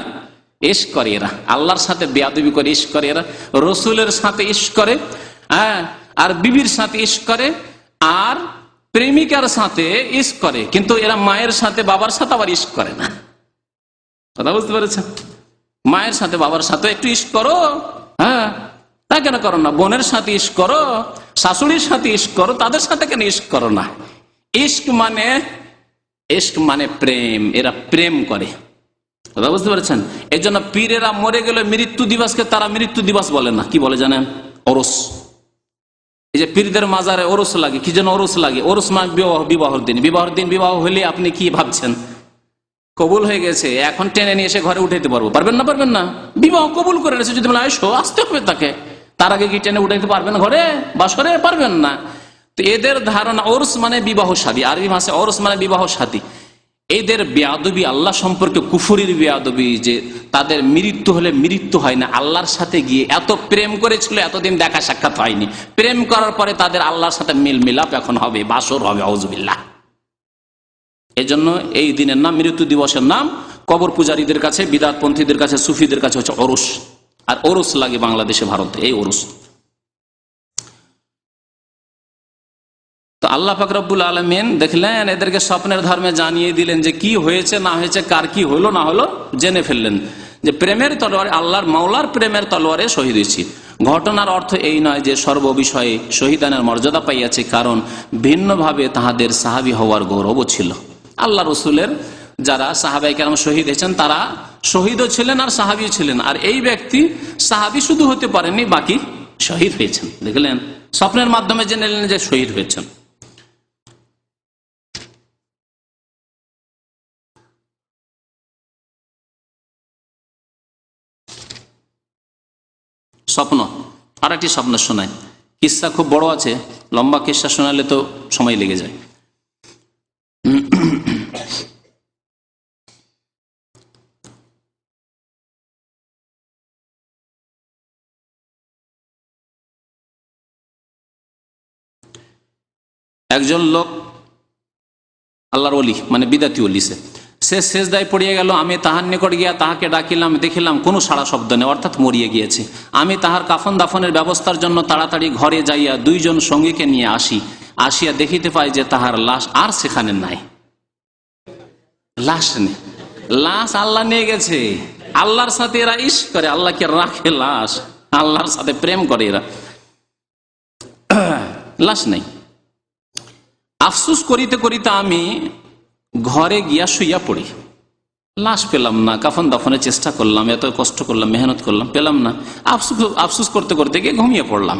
ইশক করে এরা, আল্লাহর সাথে বেয়াদবি করে ইশক করে এরা, রসুলের সাথে ইশক করে, হ্যাঁ, আর বিবির সাথে ইশক করে, আর প্রেমিকার সাথে ইশক করে, কিন্তু এরা মায়ের সাথে বাবার সাথে আবার ইশক করে না। কথা বুঝতে পেরেছেন? মায়ের সাথে বাবার সাথে একটু ইশক করো, হ্যাঁ, তা কেন করো না? বোনের সাথে ইশক করো, শাশুড়ির সাথে ইশক করো, তাদের সাথে কেন ইশক করো না? ইশক মানে প্রেম, এরা প্রেম করে। কথা বুঝতে পেরেছেন? এই জন্য পীরেরা মরে গেলে মৃত্যু দিবসকে তারা মৃত্যু দিবস বলে না, কি বলে জানেন? ওরস। এই যে পীরদের মাজারে ওরস লাগে, কি যেন ওরস লাগে? ওরস মানে বিবাহর দিন। বিবাহর দিন বিবাহ হলে আপনি কি ভাবছেন? কবুল হয়ে গেছে, এখন টেনে নিয়ে এসে ঘরে উঠাইতে পারবো? পারবেন না, পারবেন না। বিবাহ কবুল করে রয়েছে, যদি বলে আইসো, আসতে হবে তাকে, তার আগে কি টেনে উঠাইতে পারবেন ঘরে বাসরে? পারবেন না। তো এদের ধারণা ওরস মানে বিবাহ শাদী, আরবি ভাষায় ওরস মানে বিবাহ শাদী। এদের বেয়াদবি আল্লাহ সম্পর্কে, কুফরির বেয়াদবি, যে তাদের মৃত্যু হলে মৃত্যু হয় না, আল্লাহর সাথে গিয়ে এত প্রেম করেছিল, এতদিন দেখা সাক্ষাৎ হয়নি, প্রেম করার পরে তাদের আল্লাহর সাথে মিল মিলাপ এখন হবে, বাসর হবে। আউযুবিল্লাহ। এই জন্য এই দিনের নাম, মৃত্যু দিবসের নাম কবর পূজারীদের কাছে, বিদাতপন্থীদের কাছে, সুফিদের কাছে হচ্ছে ওরস। আর ওরস লাগে বাংলাদেশে, ভারতে এই ওরস। আল্লাহ পাক রব্বুল আলামিন দেখলেন এদেরকে স্বপ্নের ধর্মে জানিয়ে দিলেন যে কি হয়েছে না হয়েছে, কার কি হলো না হলো জেনে ফেললেন যে প্রেমের তলোয়ারে, আল্লাহর মাওলার প্রেমের তলোয়ারে শহীদ হয়েছি। ঘটনার অর্থ এই নয় যে সর্ববিষয়ে শহীদানের মর্যাদা পাইয়াছে, কারণ ভিন্নভাবে তাহাদের সাহাবী হওয়ার গৌরবও ছিল। আল্লাহ রসুলের যারা সাহাবায়ে কেরাম শহীদ হয়েছেন তারা শহীদও ছিলেন আর সাহাবীও ছিলেন, আর এই ব্যক্তি সাহাবী শুধু হতে পারেননি, বাকি শহীদ হয়েছেন। দেখলেন স্বপ্নের মাধ্যমে জেনে নিলেন যে শহীদ হয়েছেন। স্বপ্ন, আর একটি স্বপ্ন শোনায়। কিস্সা খুব বড় আছে, লম্বা কিস্সা শোনালে তো সময় লেগে যায়। একজন লোক আল্লাহর ওলি, মানে বিদাতি ওলি, সে সেজদায় পড়িয়া গেল। আমি তাহার নিকট গিয়া তাহাকে ডাকিলাম, দেখিলাম কোনো সাড়া শব্দ নেই, অর্থাৎ মরিয়া গিয়েছে। আমি তাহার কাফন দাফনের ব্যবস্থার জন্য তাড়াতাড়ি ঘরে যাইয়া দুইজন সঙ্গীকে নিয়ে আসিয়া দেখিতে পাই যে তাহার লাশ আর সেখানে নাই। লাশ নেই, লাশ আল্লাহ নিয়ে গেছে। আল্লাহর সাথে এরা ইশ করে, আল্লাহকে রাখে লাশ, আল্লাহর সাথে প্রেম করে এরা। লাশ নেই। আফসুস করিতে করিতে আমি ঘরে গিয়া শুইয়া পড়ি। লাশ পেলাম না, কাফন দাফনের চেষ্টা করলাম, এত কষ্ট করলাম, মেহনত করলাম, পেলাম না। আফসুস করতে করতে গিয়ে ঘুমিয়ে পড়লাম।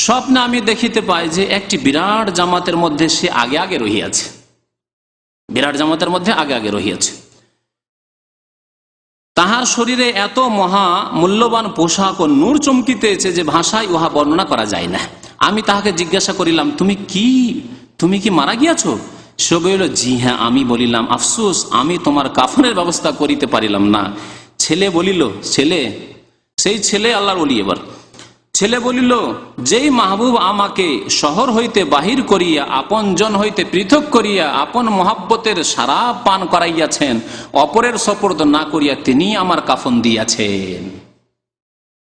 স্বপ্নে আমি দেখিতে পাই যে একটি বিরাট জামাতের মধ্যে সে আগে আগে রহিয়াছে, বিরাট জামাতের মধ্যে আগে আগে রহিয়াছে। তাহার শরীরে এত মহা মূল্যবান পোশাক ও নূর চমকিতেছে যে ভাষায় উহা বর্ণনা করা যায় না। আমি তাহাকে জিজ্ঞাসা করিলাম, তুমি কি মারা গিয়াছো? সে বলিল, জি হ্যাঁ। আমি বলিলাম, আফসোস, আমি তোমার কাফনের ব্যবস্থা করিতে পারিলাম না। ছেলে বলিল, সেই ছেলে আল্লাহর ওলি। এবার ছেলে বলিল, যেই মাহবুব আমাকে শহর হইতে বাহির করিয়া আপন জন হইতে পৃথক করিয়া আপন মহাব্বতের সারাপ পান করাইয়াছেন, অপরের সপর্দ না করিয়া তিনি আমার কাফন দিয়াছেন।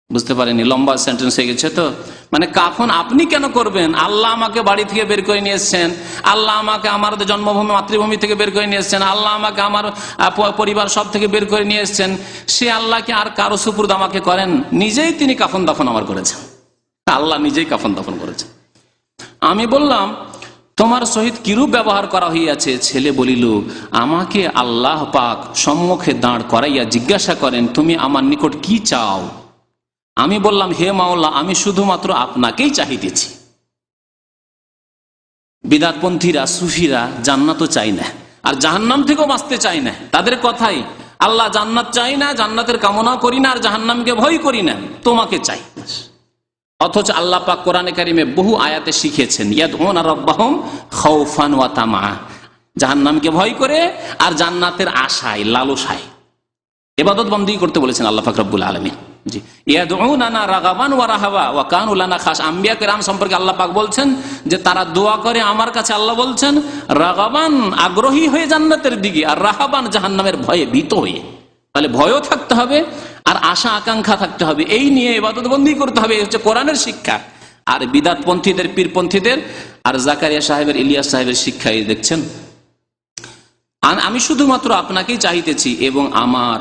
বুঝতে পারেনি, লম্বা সেন্টেন্স হয়ে গেছে তো। মানে কাফন আপনি কেন করবেন? আল্লাহ আমাকে বাড়ি থেকে বের করে নিয়ে এসছেন, আল্লাহ আমাকে আমার জন্মভূমি মাতৃভূমি থেকে বের করে নিয়ে এসছেন, আল্লাহ আমাকে আমার পরিবার সব থেকে বের করে নিয়ে এসছেন। সে আল্লাহকে আর কারো সুপুর্দ আমাকে করেন? নিজেই তিনি কাফন দাফন আমার করেছেন, আল্লাহ নিজেই কাফন দাফন করেছেন। আমি বললাম, তোমার সহিত কিরূপ ব্যবহার করা হইয়াছে? ছেলে বলিল, আমাকে আল্লাহ পাক সম্মুখে দাঁড় করাইয়া জিজ্ঞাসা করেন, তুমি আমার নিকট কি চাও? আমি বললাম, হে মাওলা, আমি শুধুমাত্র আপনাকেই চাহিতেছি। বিদআতপন্থীরা, সুফিরা জান্নাতও চাই না আর জাহান্নাম থেকেও বাঁচতে চাই না। তাদের কথাই, আল্লাহ জান্নাত চাই না, জান্নাতের কামনা করি না, আর জাহান্নামকে ভয় করি না, তোমাকে চাই। অথচ আল্লাহ পাক কোরআনে কারিমে বহু আয়াতে শিখিয়েছেন, ইয়াদউনা রাব্বাহুম খাউফান ওয়া তামা, জাহান্নামকে ভয় করে আর জান্নাতের আশায়, লালসায় ইবাদত বন্দেগী করতে বলেছেন আল্লাহ পাক রব্বুল আলামিন। জি, ইয়াদউনানা রাগাবান ওয়া রাহাবা ওয়া কানু লানা খাশ। আম্বিয়া কেরাম সম্পর্কে আল্লাহ পাক বলছেন যে তারা দোয়া করে আমার কাছে। আল্লাহ বলছেন রাগাবান, আগ্রহী হয়ে জান্নাতের দিকে, আর রাহাবান, জাহান্নামের ভয়ে ভীত হয়ে। তাহলে ভয়ও থাকতে হবে আর আশা আকাঙ্ক্ষা থাকতে হবে, এই নিয়ে ইবাদত বন্দেগী করতে হবে। এই হচ্ছে কোরআনের শিক্ষা। আর বিদআতপন্থীদের, পীরপন্থীদের আর জাকারিয়া সাহেবের, ইলিয়াস সাহেবের শিক্ষা এই দেখছেন। আমি শুধুমাত্র আপনাকেই চাহিতেছি এবং আমার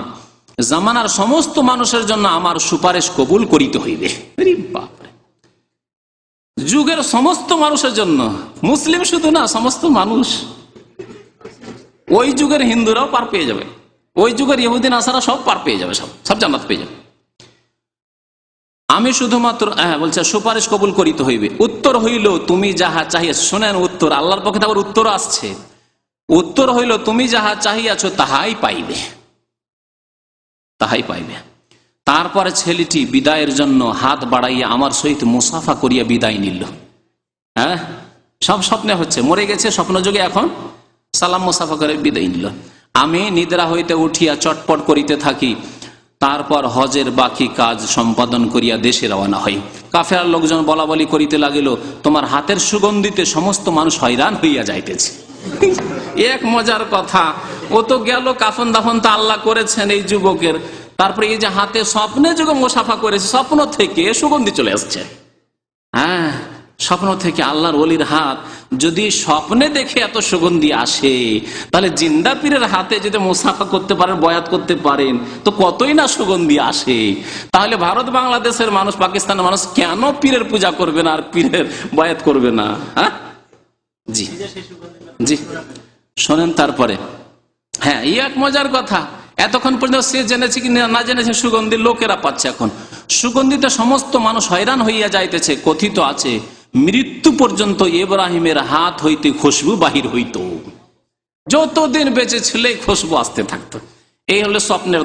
জামানার সমস্ত মানুষের জন্য আমার সুপারিশ কবুল করিতে হইবে। যুগের সমস্ত মানুষের জন্য, মুসলিম শুধু না, সমস্ত মানুষ। ওই যুগের হিন্দুরাও পার পেয়ে যাবে, ওই যুগের ইহুদি নাসারা সব পার পেয়ে যাবে, সব জান্নাত পেয়ে যাবে। আমি শুধুমাত্র বলছে সুপারিশ কবুল করিতে হইবে। উত্তর হইল, তুমি যাহা চাহিয়াছ। শোনেন উত্তর, আল্লাহর পক্ষে আবার উত্তর আসছে। উত্তর হইল, তুমি যাহা চাহিয়াছ তাহাই পাইবে, তাহাই পাইবে। তারপরে ছেলেটি বিদায়ের জন্য হাত বাড়াইয়া আমার সহিত মুসাফা করিয়া বিদায় নিল। হ্যাঁ, সব স্বপ্নে হচ্ছে, মরে গেছে স্বপ্ন যোগে, এখন সালাম মুসাফা করে বিদায় নিল। আমি নিদ্রা হইতে উঠিয়া চটপট করিতে থাকি। তারপর হজের বাকি কাজ সম্পাদন করিয়া দেশে রওনা হই। কাফেরার লোকজন বলা বলি করিতে লাগিল, তোমার হাতের সুগন্ধিতে সমস্ত মানুষ হয়রান হইয়া যাইতেছে। এক মজার কথা, ও তো গেল, কাফন দাফন তো আল্লাহ করেছেন এই যুবকের, তারপরে এই যে হাতে স্বপ্নে যুগে মুসাফা করেছে, স্বপ্ন থেকে সুগন্ধি চলে আসছে। হ্যাঁ, স্বপ্ন থেকে আল্লাহর ওলির হাত যদি স্বপ্নে দেখে এত সুগন্ধি আসে, তাহলে জিন্দা পীরের হাতে যদি মুসাফা করতে পারেন, বয়াত করতে পারেন, তো কতই না সুগন্ধি আসে। তাহলে ভারত বাংলাদেশের মানুষ, পাকিস্তানের মানুষ কেন পীরের পূজা করবে না আর পীরের বয়াত করবে না? হ্যাঁ, জি জি, শোনেন। তারপরে হ্যাঁ, এই এক মজার কথা, এতক্ষণ পর্যন্ত সে জেনেছে কি না জেনেছে, সুগন্ধি লোকেরা পাচ্ছে। এখন সুগন্ধিতে সমস্ত মানুষ হয়রান হইয়া যাইতেছে। কথিত আছে মৃত্যু পর্যন্ত ইব্রাহিমের হাত হইতে খুশবু বাহির হইত, যতদিন বেঁচে ছিল খুশবু আসতে থাকতো। এই হলো স্বপ্নের